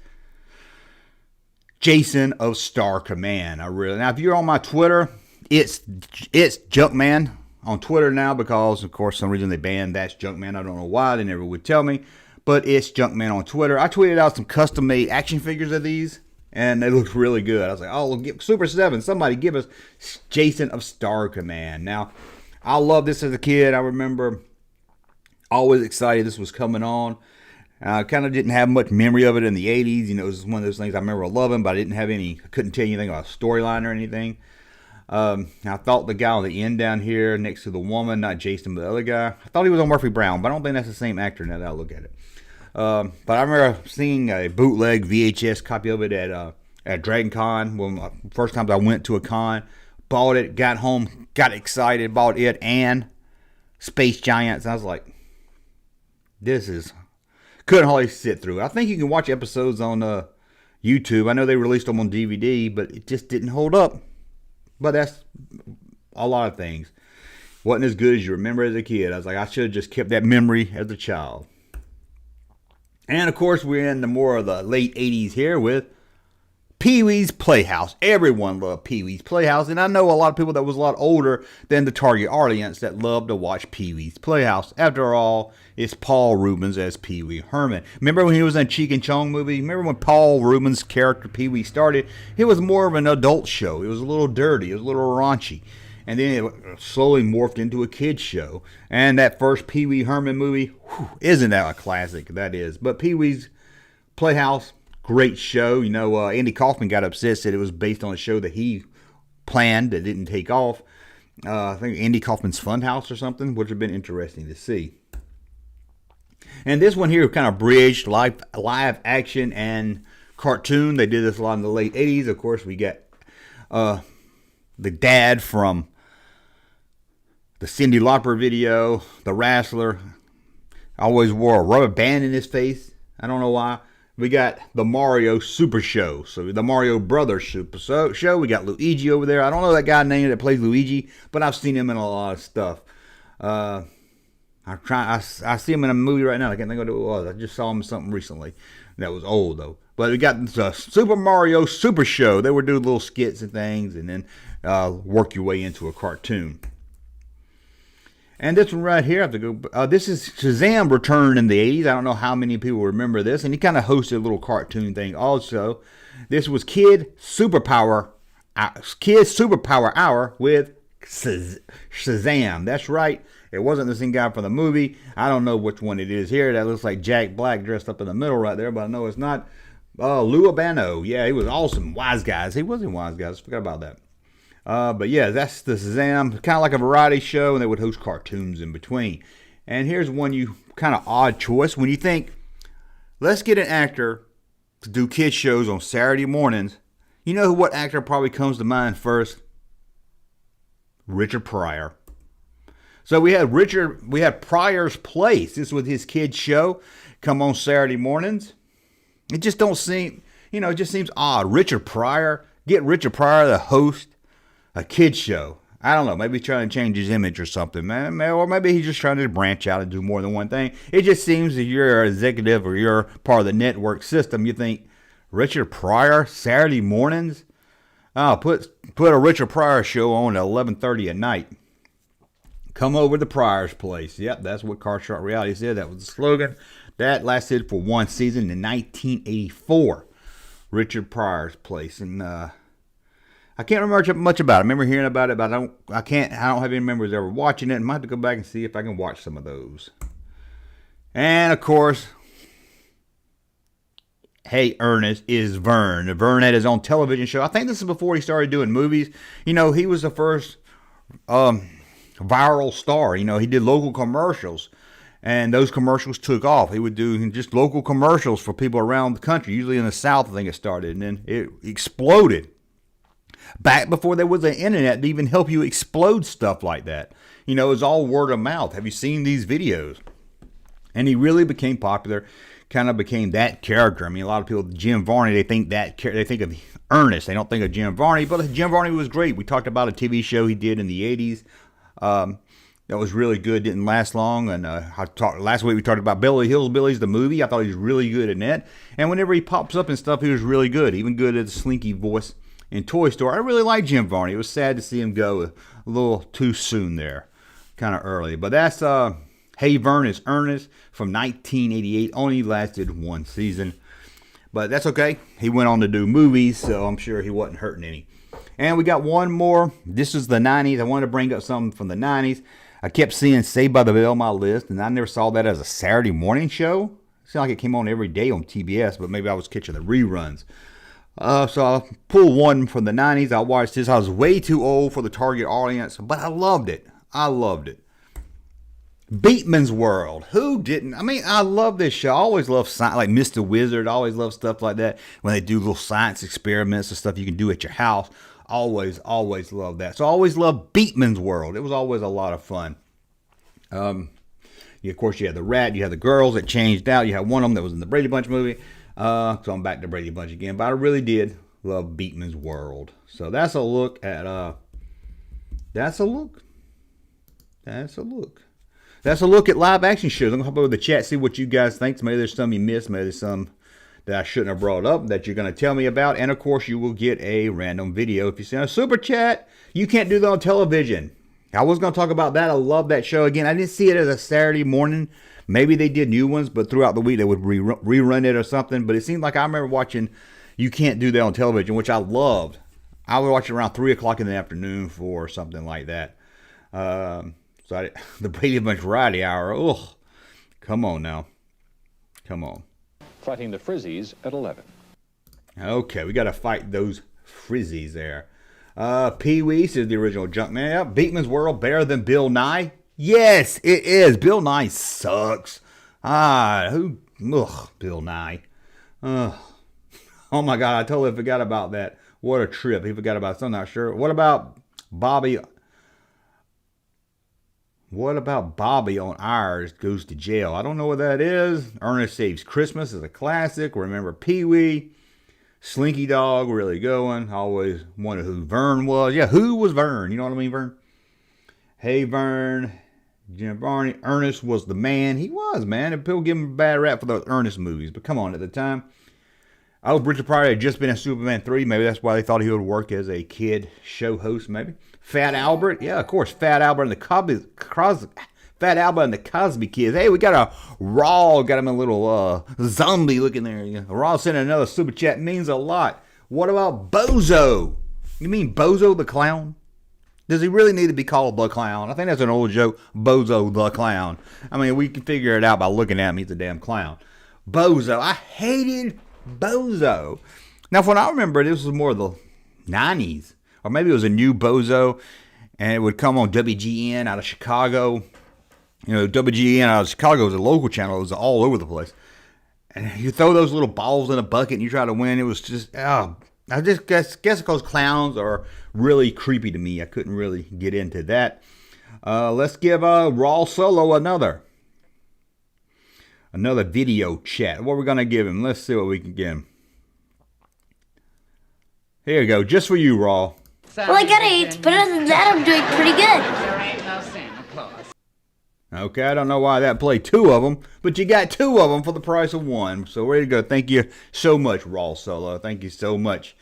Jason of Star Command. Now, if you're on my Twitter, it's Junkman on Twitter now, because of course some reason they banned That's Junkman. I don't know why. They never would tell me, but it's Junkman on Twitter. I tweeted out some custom-made action figures of these, and they look really good. I was like, oh, Super 7, somebody give us Jason of Star Command. Now, I loved this as a kid. I remember always excited this was coming on. I kind of didn't have much memory of it in the 80s. You know, it was one of those things I remember loving, but I couldn't tell you anything about a storyline or anything. I thought the guy on the end down here next to the woman, not Jason, but the other guy, I thought he was on Murphy Brown, but I don't think that's the same actor now that I look at it. But I remember seeing a bootleg VHS copy of it at Dragon Con. When first time I went to a con, bought it, got home, got excited, bought it and Space Giants. And I was like, couldn't hardly sit through. I think you can watch episodes on YouTube. I know they released them on DVD, but it just didn't hold up. But that's a lot of things. Wasn't as good as you remember as a kid. I was like, I should have just kept that memory as a child. And of course, we're in the more of the late 80s here with Pee-wee's Playhouse. Everyone loved Pee-wee's Playhouse, and I know a lot of people that was a lot older than the target audience that loved to watch Pee-wee's Playhouse. After all, it's Paul Reubens as Pee-wee Herman. Remember when he was in Cheech and Chong movie? Remember when Paul Reubens' character Pee-wee started? It was more of an adult show. It was a little dirty. It was a little raunchy. And then it slowly morphed into a kid's show. And that first Pee-wee Herman movie, isn't that a classic? That is. But Pee-wee's Playhouse, great show. You know, Andy Kaufman got upset, said it was based on a show that he planned that didn't take off. I think Andy Kaufman's Funhouse or something, which would have been interesting to see. And this one here kind of bridged live action and cartoon. They did this a lot in the late 80s. Of course, we got the dad from the Cyndi Lauper video, The Wrestler. Always wore a rubber band in his face. I don't know why. We got the Mario Super Show. So the Mario Brothers Super Show. We got Luigi over there. I don't know that guy named that plays Luigi, but I've seen him in a lot of stuff. I see him in a movie right now. I can't think of what it was. I just saw him in something recently. That was old though. But we got the Super Mario Super Show. They would do little skits and things, and then work your way into a cartoon. And this one right here, I have to go. This is Shazam returned in the 80s. I don't know how many people remember this. And he kind of hosted a little cartoon thing also. This was Kid Superpower Hour with Shazam. That's right. It wasn't the same guy from the movie. I don't know which one it is here. That looks like Jack Black dressed up in the middle right there, but I know it's not. Lou Albano. Yeah, he was awesome. Wise Guys. He was in Wise Guys. Forgot about that. But yeah, that's the Shazam, kind of like a variety show, and they would host cartoons in between. And here's one kind of odd choice. When you think, let's get an actor to do kids shows on Saturday mornings, you know what actor probably comes to mind first? Richard Pryor. So we had Pryor's Place. This was his kids show, come on Saturday mornings. It just don't seem, it just seems odd. Richard Pryor, get Richard Pryor to host a kid's show. I don't know. Maybe he's trying to change his image or something, man. Or maybe he's just trying to branch out and do more than one thing. It just seems that you're an executive or you're part of the network system. You think, Richard Pryor, Saturday mornings? Oh, put a Richard Pryor show on at 11:30 at night. Come over to Pryor's Place. Yep, that's what Carshot Reality said. That was the slogan. That lasted for one season in 1984. Richard Pryor's Place. And, I can't remember much about it. I remember hearing about it, but I don't have any memories ever watching it. I might have to go back and see if I can watch some of those. And of course, Hey Ernest is Vern. Vern had his own television show. I think this is before he started doing movies. He was the first viral star. He did local commercials, and those commercials took off. He would do just local commercials for people around the country, usually in the South, I think it started, and then it exploded. Back before there was an internet to even help you explode stuff like that. It was all word of mouth. Have you seen these videos? And he really became popular, kind of became that character. I mean, a lot of people, Jim Varney, they think of Ernest. They don't think of Jim Varney, but Jim Varney was great. We talked about a TV show he did in the 80s. That was really good, didn't last long. And last week we talked about Beverly Hills Billies, the movie. I thought he was really good in that. And whenever he pops up and stuff, he was really good, even good at the slinky voice in Toy Story. I really like Jim Varney. It was sad to see him go a little too soon there, kind of early. But that's Hey Vern is Ernest from 1988. Only lasted one season, but that's okay. He went on to do movies, so I'm sure he wasn't hurting any. And we got one more. This is the 90s. I wanted to bring up something from the 90s. I kept seeing Saved by the Bell on my list, and I never saw that as a Saturday morning show. It seemed like it came on every day on TBS, but maybe I was catching the reruns. So I'll pull one from the 90s. I watched this. I was way too old for the target audience, but I loved it. Beatman's World. Who didn't? I mean, I love this show. I always love science, like Mr. Wizard. I always love stuff like that. When they do little science experiments and stuff you can do at your house. Always love that. So I always loved Beatman's World. It was always a lot of fun. Of course, you had the rat. You had the girls that changed out. You had one of them that was in the Brady Bunch movie. So I'm back to Brady Bunch again. But I really did love Beatman's World. So that's a look at, that's a look at live action shows. I'm going to hop over the chat, see what you guys think. Maybe there's some you missed. Maybe there's some that I shouldn't have brought up that you're going to tell me about. And of course, you will get a random video if you send a super chat. You can't do that on television. I was going to talk about that. I love that show. Again, I didn't see it as a Saturday morning. Maybe they did new ones, but throughout the week they would rerun it or something. But it seemed like I remember watching You Can't Do That on Television, which I loved. I would watch it around 3 o'clock in the afternoon for something like that. The Brady Bunch Variety Hour. Ugh. Come on now. Come on. Fighting the Frizzies at 11. Okay, we got to fight those Frizzies there. Pee-wee says the original Junkman. Yep. Beekman's World better than Bill Nye? Yes, it is. Bill Nye sucks. Bill Nye. Oh my God, I totally forgot about that. What a trip. He forgot about something, I'm not sure. What about Bobby? What about Bobby on Ours Goes to Jail? I don't know what that is. Ernest Saves Christmas is a classic. Remember Pee-wee. Slinky Dog, really going. Always wondered who Vern was. Yeah, who was Vern? You know what I mean, Vern? Hey, Vern. Jim Barney. Ernest was the man. He was, man. And people give him a bad rap for those Ernest movies. But come on, at the time. Oh, Richard Pryor had just been in Superman 3. Maybe that's why they thought he would work as a kid show host, maybe. Fat Albert. Yeah, of course. Fat Albert and the Cosby Kids. Hey, we got a Raw. Got him a little zombie looking there. Raw sending another super chat. Means a lot. What about Bozo? You mean Bozo the Clown? Does he really need to be called the Clown? I think that's an old joke. Bozo the Clown. I mean, we can figure it out by looking at him. He's a damn clown. Bozo. I hated Bozo. Now, from what I remember, this was more the 90s. Or maybe it was a new Bozo. And it would come on WGN out of Chicago. You know, WGN out of Chicago was a local channel. It was all over the place. And you throw those little balls in a bucket and you try to win. It was just, I just guess because clowns are really creepy to me. I couldn't really get into that. Let's give Raw Solo another video chat. What we're going to give him. Let's see what we can get him. Here you go. Just for you, Raw. Well, I gotta eat, but other than that, I'm doing pretty good. There ain't no Santa Claus. Okay, I don't know why that played two of them, but you got two of them for the price of one. So ready to go. Thank you so much, Raw Solo. Thank you so much.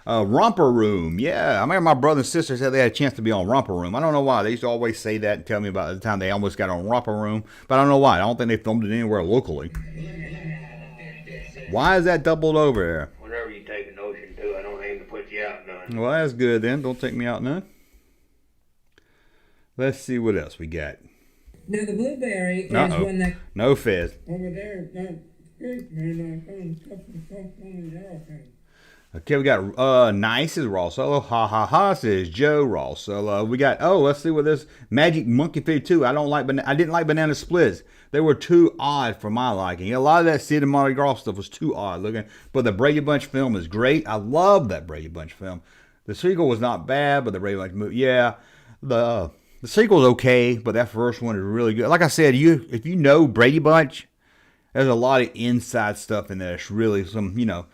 Romper Room. Yeah, I remember my brother and sister said they had a chance to be on Romper Room. I don't know why. They used to always say that and tell me about the time they almost got on Romper Room, but I don't know why. I don't think they filmed it anywhere locally. Why is that doubled over there? Whenever you take a notion to, I don't aim to put you out none. Well, that's good then. Don't take me out none. Let's see what else we got. Now the blueberry is one that No Fez. over there. Okay, we got Nice is Raw Solo. Ha ha ha says Joe Raw Solo. We got let's see what this Magic Monkey Figure 2. I didn't like Banana Splits. They were too odd for my liking. A lot of that Sid and Mardi Gras stuff was too odd looking. But the Brady Bunch film is great. I love that Brady Bunch film. The sequel was not bad, but the Brady Bunch movie, yeah. The sequel is okay, but that first one is really good. Like I said, if you know Brady Bunch, there's a lot of inside stuff in there. It's really some, the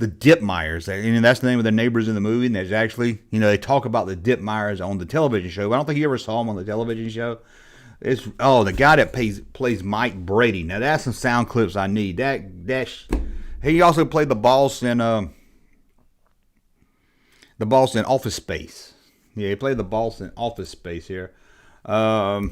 Dipmeyers. And that's the name of their neighbors in the movie. And there's actually, they talk about the Dipmeyers on the television show. But I don't think you ever saw them on the television show. It's the guy that plays Mike Brady. Now that's some sound clips I need. He also played the boss in Office Space. Yeah, he played the boss in Office Space here. Sounds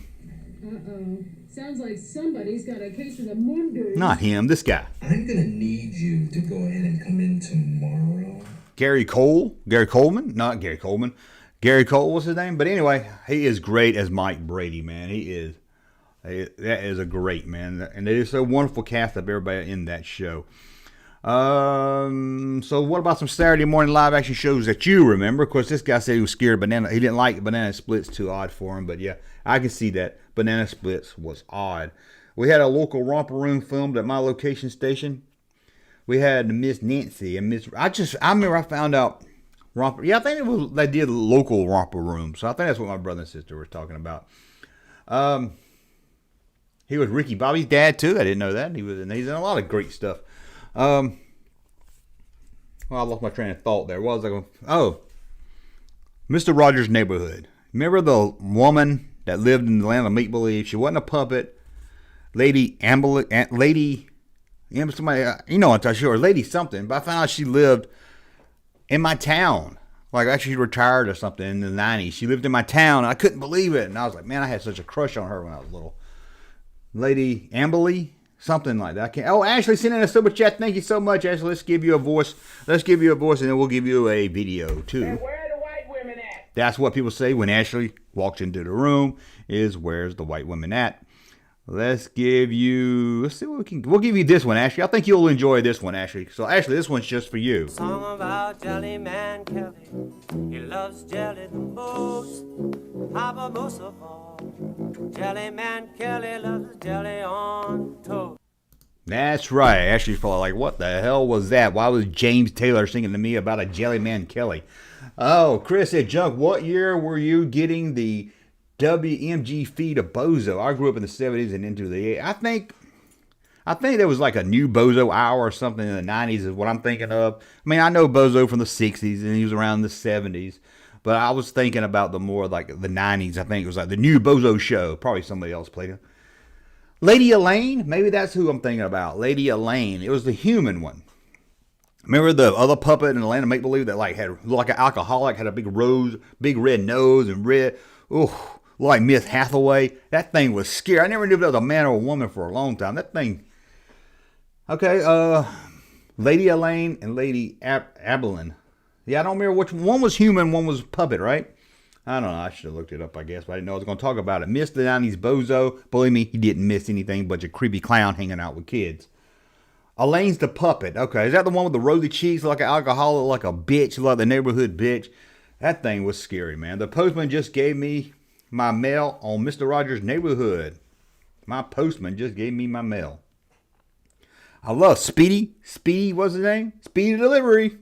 like somebody's got a case of the Monday. Not him. This guy. I'm gonna need you to go ahead and come in tomorrow. Gary Coleman. Not Gary Coleman. Gary Cole was his name, but anyway, he is great as Mike Brady, man. That is a great man, and it is a wonderful cast of everybody in that show. So what about some Saturday morning live action shows that you remember? Of course, this guy said he was scared of Banana. He didn't like Banana Splits, too odd for him, but yeah, I can see that Banana Splits was odd. We had a local Romper Room filmed at my location station. We had Miss Nancy and Miss. I remember I found out. Romper, yeah, I think they did local Romper Room, so I think that's what my brother and sister were talking about. He was Ricky Bobby's dad too. I didn't know that. He's in a lot of great stuff. Well, I lost my train of thought there. What was I going? Oh, Mr. Rogers' Neighborhood. Remember the woman that lived in the land of make believe? She wasn't a puppet. Lady, somebody, I'm not sure, Lady something. But I found out she lived in my town. Like, actually retired or something in the 90s. She lived in my town, and I couldn't believe it. And I was like, man, I had such a crush on her when I was little. Lady Amberly, something like that. Ashley sent in a super chat. Thank you so much, Ashley. Let's give you a voice. And then we'll give you a video, too. Where are the white women at? That's what people say when Ashley walks into the room, is where's the white women at? Let's give you, let's see what we can, we'll give you this one, Ashley. I think you'll enjoy this one, Ashley. So, Ashley, this one's just for you. Song about Jelly Man Kelly. He loves jelly the most. Papa most of all. Jelly Man Kelly loves jelly on toast. That's right. Ashley's probably like, what the hell was that? Why was James Taylor singing to me about a Jelly Man Kelly? Oh, Chris said, Junk, what year were you getting the WMG feed of Bozo? I grew up in the 70s and into the 80s. I think there was like a new Bozo hour or something in the 90s is what I'm thinking of. I mean, I know Bozo from the 60s and he was around the 70s. But I was thinking about the more like the 90s. I think it was like the new Bozo show. Probably somebody else played it. Lady Elaine? Maybe that's who I'm thinking about. Lady Elaine. It was the human one. Remember the other puppet in the Land of Make Believe that like had looked like an alcoholic, had a big red nose and red, like Miss Hathaway. That thing was scary. I never knew if that was a man or a woman for a long time. That thing. Okay, Lady Elaine and Lady Abilene. Yeah, I don't remember which one was human, one was puppet, right? I don't know. I should have looked it up, I guess, but I didn't know I was going to talk about it. Missed the 90s Bozo. Believe me, he didn't miss anything but a creepy clown hanging out with kids. Elaine's the puppet. Okay, is that the one with the rosy cheeks, like an alcoholic, like a bitch, like the neighborhood bitch? That thing was scary, man. The postman just gave me my mail on Mr. Rogers' Neighborhood. My postman just gave me my mail. I love Speedy. Speedy, what's his name? Speedy Delivery.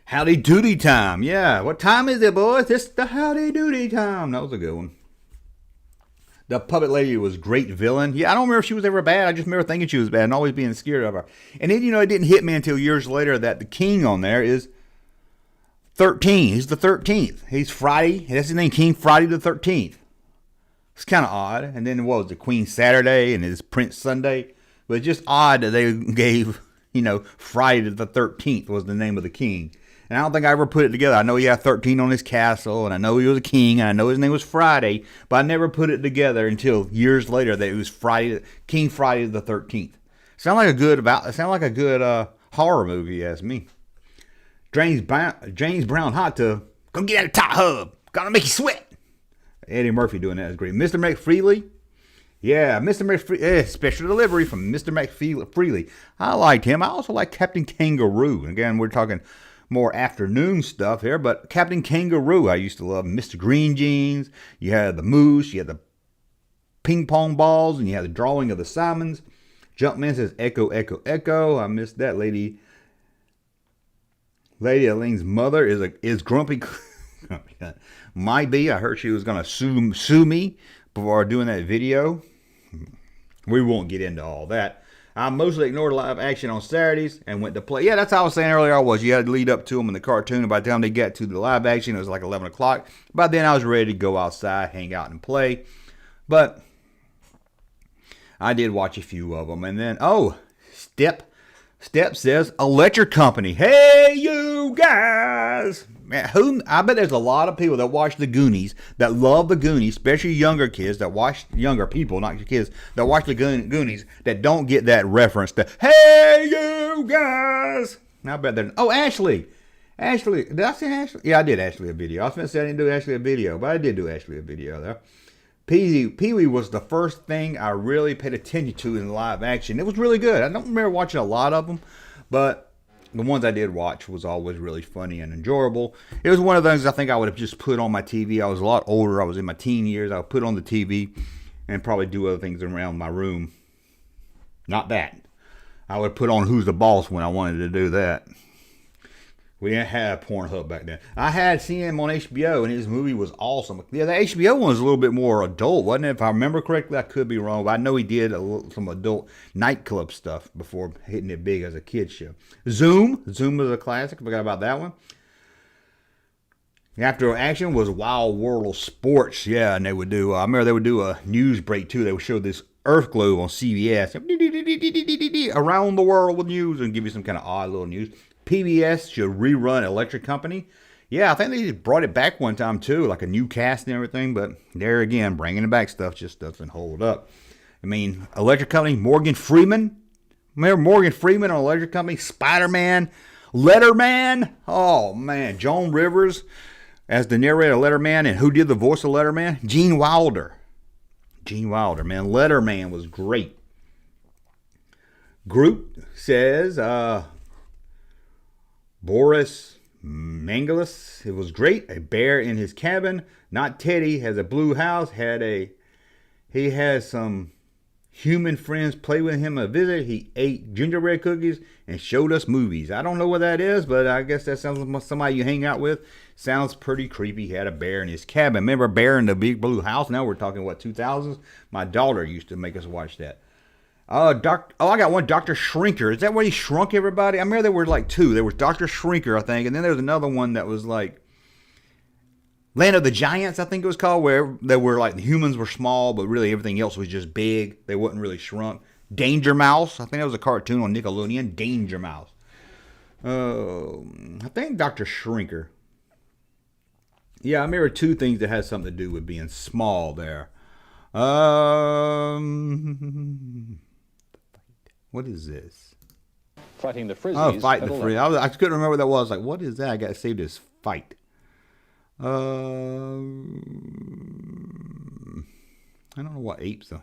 Howdy Doody Time. Yeah, what time is it, boys? It's the Howdy Doody Time. That was a good one. The puppet lady was great villain. Yeah, I don't remember if she was ever bad. I just remember thinking she was bad and always being scared of her. And then, it didn't hit me until years later that the king on there is 13. He's the 13th. He's Friday. That's his name, King Friday the 13th. It's kind of odd. And then what was the Queen Saturday and his Prince Sunday? But it's just odd that they gave, Friday the 13th was the name of the king. And I don't think I ever put it together. I know he had 13 on his castle, and I know he was a king, and I know his name was Friday, but I never put it together until years later that it was King Friday the 13th. Sound like a good horror movie, you ask me. James Brown Hot Tub. Gonna get out of the top hub. Gonna make you sweat. Eddie Murphy doing that is great. Mr. McFreely. Yeah, Mr. McFreely. Special delivery from Mr. McFreely. I liked him. I also like Captain Kangaroo. Again, we're talking more afternoon stuff here, but Captain Kangaroo I used to love. Mr. Green Jeans. You had the moose. You had the ping pong balls, and you had the drawing of the Simons. Jumpman says echo, echo, echo. I missed that. Lady Elaine's mother is grumpy. Might be. I heard she was gonna sue me before doing that video. We won't get into all that. I mostly ignored live action on Saturdays and went to play. Yeah, that's how I was saying earlier. You had to lead up to them in the cartoon. And by the time they get to the live action, it was like 11 o'clock. By then, I was ready to go outside, hang out, and play. But I did watch a few of them. And then, Step says, Electric Company. Hey, you guys. Man, I bet there's a lot of people that watch the Goonies, that love the Goonies, especially younger kids that watch, younger people, not your kids, that watch the Goonies, that don't get that reference to, hey, you guys. I bet they're, Ashley. Ashley, did I say Ashley? Yeah, I did Ashley a video. I was going to say I didn't do Ashley a video, but I did do Ashley a video there. Pee-wee was the first thing I really paid attention to in live action. It was really good. I don't remember watching a lot of them, but the ones I did watch was always really funny and enjoyable. It was one of those I think I would have just put on my TV. I was a lot older. I was in my teen years. I would put on the TV and probably do other things around my room. Not that. I would put on Who's the Boss when I wanted to do that. We didn't have Pornhub back then. I had seen him on HBO, and his movie was awesome. Yeah, the HBO one was a little bit more adult, wasn't it? If I remember correctly, I could be wrong, but I know he did some adult nightclub stuff before hitting it big as a kid's show. Zoom was a classic. Forgot about that one. After action was Wild World of Sports. Yeah, and they would do, I remember they would do a news break too. They would show this Earth globe on CBS. Around the world with news, and give you some kind of odd little news. PBS should rerun Electric Company. Yeah, I think they just brought it back one time too, like a new cast and everything. But there again, bringing it back stuff just doesn't hold up. I mean, Electric Company, Morgan Freeman. Remember Morgan Freeman on Electric Company? Spider-Man, Letterman. Oh man, Joan Rivers as the narrator of Letterman, and who did the voice of Letterman? Gene Wilder. Gene Wilder, man. Letterman was great. Groot says, Boris Mangalis, it was great. A bear in his cabin, not Teddy, has a blue house, he has some human friends play with him a visit. He ate gingerbread cookies and showed us movies. I don't know what that is, but I guess that sounds like somebody you hang out with. Sounds pretty creepy. He had a bear in his cabin. Remember Bear in the Big Blue House? Now we're talking, 2000s? My daughter used to make us watch that. I got one, Dr. Shrinker. Is that where he shrunk everybody? I remember there were like two. There was Dr. Shrinker, I think, and then there was another one that was like Land of the Giants, I think it was called, where they were like the humans were small, but really everything else was just big. They wasn't really shrunk. Danger Mouse, I think that was a cartoon on Nickelodeon. Danger Mouse. I think Dr. Shrinker. Yeah, I remember two things that had something to do with being small there. What is this? Fighting the Frizzies. Oh, Fighting the Frizzies. I couldn't remember what that was. Like, what is that? I got saved as Fight. I don't know what apes are.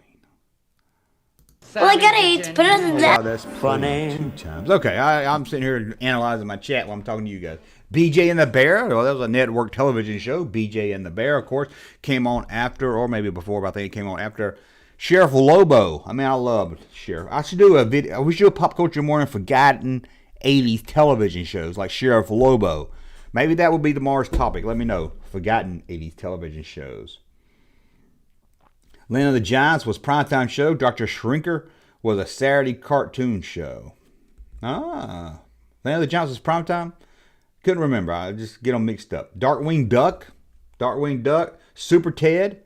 Well, I got 8. Put it on the Wow, that's funny. 2 times. Okay, I'm sitting here analyzing my chat while I'm talking to you guys. BJ and the Bear. Well, that was a network television show. BJ and the Bear, of course, came on after, or maybe before, but I think it came on after Sheriff Lobo. I mean, I love Sheriff. I should do a video. We should do a Pop Culture Morning forgotten 80s television shows like Sheriff Lobo. Maybe that would be tomorrow's topic. Let me know. Forgotten 80s television shows. Land of the Giants was primetime show. Dr. Shrinker was a Saturday cartoon show. Land of the Giants was primetime? Couldn't remember. I just get them mixed up. Darkwing Duck. Super Ted.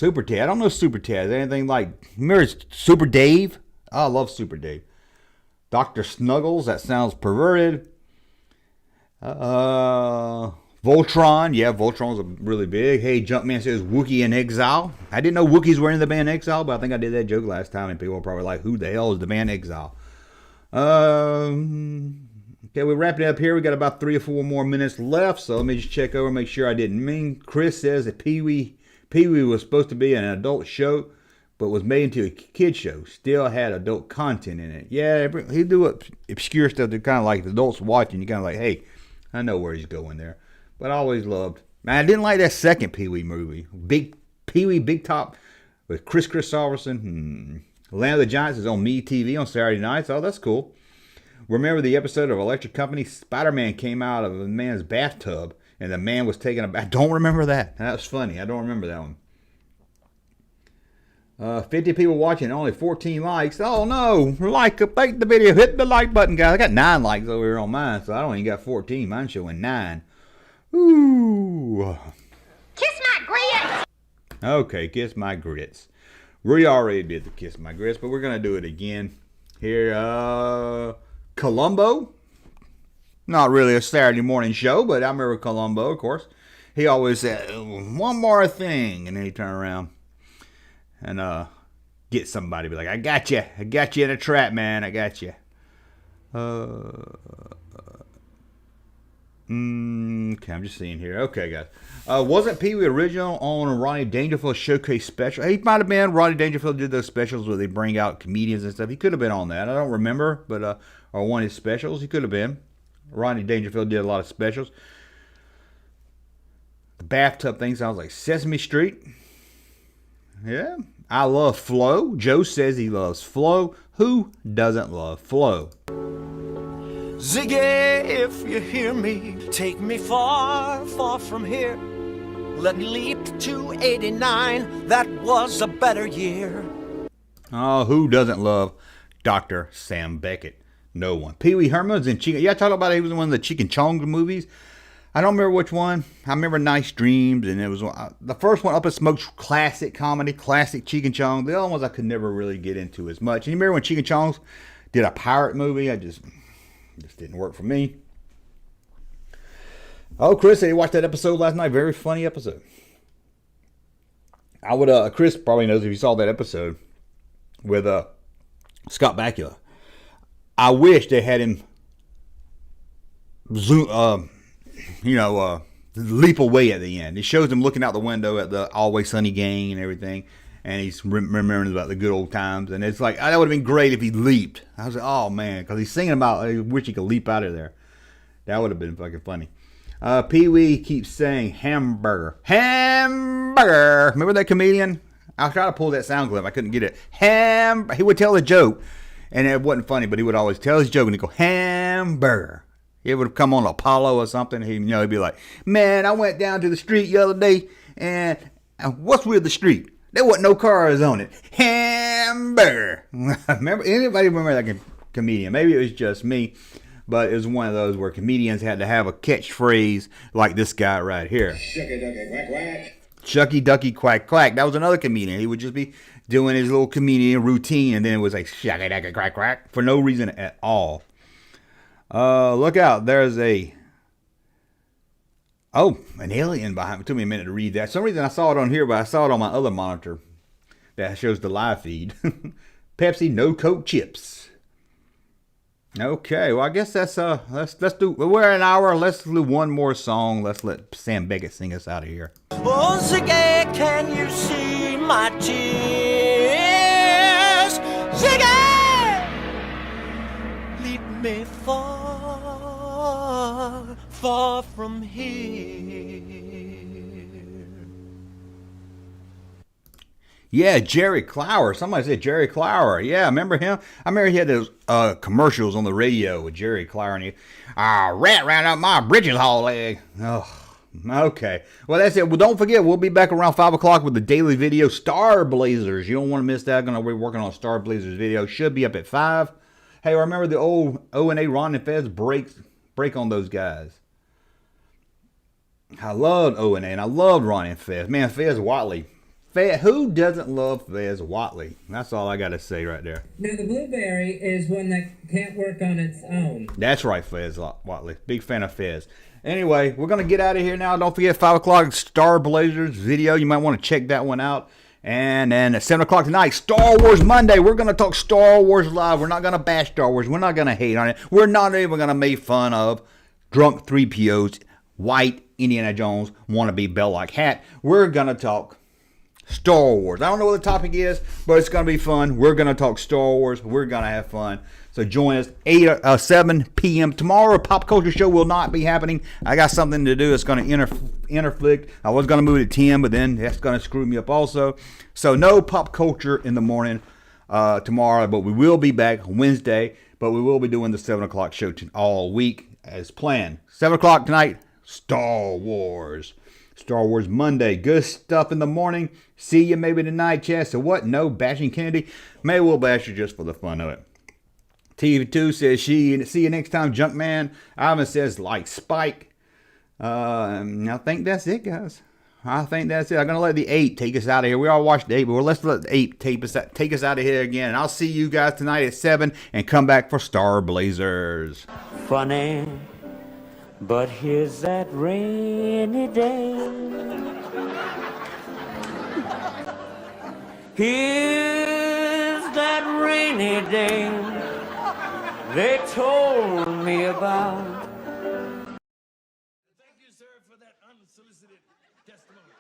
I don't know Super Ted. Is there anything like... Remember Super Dave? Oh, I love Super Dave. Dr. Snuggles. That sounds perverted. Voltron. Yeah, Voltron's really big. Hey, Junkman says Wookiee in Exile. I didn't know Wookiees were in the band Exile, but I think I did that joke last time, and people were probably like, who the hell is the band Exile? Okay, we're wrapping up here. We got about 3 or 4 more minutes left, so let me just check over and make sure I didn't mean. Chris says that Pee-wee was supposed to be an adult show, but was made into a kid show. Still had adult content in it. Yeah, he do obscure stuff that kind of like the adults watching. You kind of like, hey, I know where he's going there. But I always loved. Man, I didn't like that second Pee-wee movie. Big Pee-wee, Big Top with Chris Christopherson. Land of the Giants is on MeTV on Saturday nights. Oh, that's cool. Remember the episode of Electric Company? Spider-Man came out of a man's bathtub and the man was taking a bath. Don't remember that. That was funny. I don't remember that one. 50 people watching, only 14 likes. Oh no, like the video, hit the like button, guys. I got 9 likes over here on mine, so I don't even got 14. Mine's showing 9. Ooh. Kiss my grits. Okay, kiss my grits. We already did the kiss my grits, but we're gonna do it again here. Columbo. Not really a Saturday morning show, but I remember Columbo, of course. He always said, one more thing, and then he'd turn around and get somebody, be like, I got you in a trap, man, I got you. Okay, I'm just seeing here. Okay, guys. Wasn't Pee-wee original on a Rodney Dangerfield showcase special? He might have been. Rodney Dangerfield did those specials where they bring out comedians and stuff. He could have been on that. I don't remember, but or one of his specials. He could have been. Rodney Dangerfield did a lot of specials. The bathtub thing sounds like Sesame Street. Yeah. I love Flo. Joe says he loves Flo. Who doesn't love Flo? Ziggy, if you hear me, take me far, far from here. Let me leap to 89, that was a better year. Oh, who doesn't love Dr. Sam Beckett? No one. Pee-wee Herman was in Chicken. Yeah, I talked about it. He was in one of the Chicken Chong movies. I don't remember which one. I remember Nice Dreams, and it was the first one, Up in Smoke's classic comedy, classic Chicken Chong. The other ones I could never really get into as much. And you remember when Chicken Chongs did a pirate movie? Just didn't work for me. Oh, Chris said he watched that episode last night. Very funny episode. I would, Chris probably knows if you saw that episode with Scott Bakula. I wish they had him zoom, leap away at the end. It shows him looking out the window at the Always Sunny gang and everything. and he's remembering about the good old times. And it's like, that would have been great if he leaped. I was like, oh man, because he's singing about, I wish he could leap out of there. That would have been fucking funny. Pee Wee keeps saying hamburger. Hamburger. Remember that comedian? I tried to pull that sound clip. I couldn't get it. He would tell a joke, and it wasn't funny, but he would always tell his joke, and he'd go, hamburger. He would have come on Apollo or something. He'd be like, man, I went down to the street the other day, and what's with the street? There wasn't no cars on it. Hamburger. Anybody remember that comedian? Maybe it was just me, but it was one of those where comedians had to have a catchphrase like this guy right here. Shucky ducky quack quack. Shucky ducky quack quack. That was another comedian. He would just be doing his little comedian routine, and then it was like shucky ducky quack quack for no reason at all. Look out. There's an alien behind me. It took me a minute to read that. For some reason I saw it on here, but I saw it on my other monitor that shows the live feed. Pepsi No Coke chips. Okay, well I guess that's let's do. We're an hour. Let's do one more song. Let's let Sam Beckett sing us out of here. Oh, Ziggy, can you see my tears? Ziggy, lead me far, far from here. Yeah, Jerry Clower. Somebody said Jerry Clower. Yeah, remember him? I remember he had those commercials on the radio with Jerry Clower, and he, rat ran up my bridges hall leg. Oh, okay. Well, that's it. Well, don't forget, we'll be back around 5 o'clock with the daily video, Star Blazers. You don't want to miss that. Going to be working on Star Blazers video. Should be up at 5. Hey, remember the old O&A Ron and Fez break on those guys. I loved O&A, and I loved Ron and Fez. Man, Fez Whatley. Who doesn't love Fez Whatley? That's all I got to say right there. Now, the blueberry is one that can't work on its own. That's right, Fez Whatley. Big fan of Fez. Anyway, we're going to get out of here now. Don't forget, 5 o'clock, Star Blazers video. You might want to check that one out. And then at 7 o'clock tonight, Star Wars Monday. We're going to talk Star Wars live. We're not going to bash Star Wars. We're not going to hate on it. We're not even going to make fun of drunk 3POs, white Indiana Jones, wannabe Belloc hat. We're going to talk Star Wars. I don't know what the topic is, but it's going to be fun. We're going to talk Star Wars. We're going to have fun. So join us 7 p.m. tomorrow. Pop Culture Show will not be happening. I got something to do. It's going to interflict. I was going to move it to 10, but then that's going to screw me up also. So no Pop Culture in the morning tomorrow, but we will be back Wednesday. But we will be doing the 7 o'clock show all week as planned. 7 o'clock tonight, Star Wars. Star Wars Monday. Good stuff in the morning. See you maybe tonight, Chess. So what? No bashing Kennedy? Maybe we'll bash her just for the fun of it. TV2 says see you next time, Junkman. Ivan says like Spike. I think that's it, guys. I think that's it. I'm going to let the 8 take us out of here. We all watched the 8, but let's let the 8 take us out of here again. And I'll see you guys tonight at 7 and come back for Star Blazers. Funny, but here's that rainy day. Here's that rainy day they told me about. Thank you, sir, for that unsolicited testimony.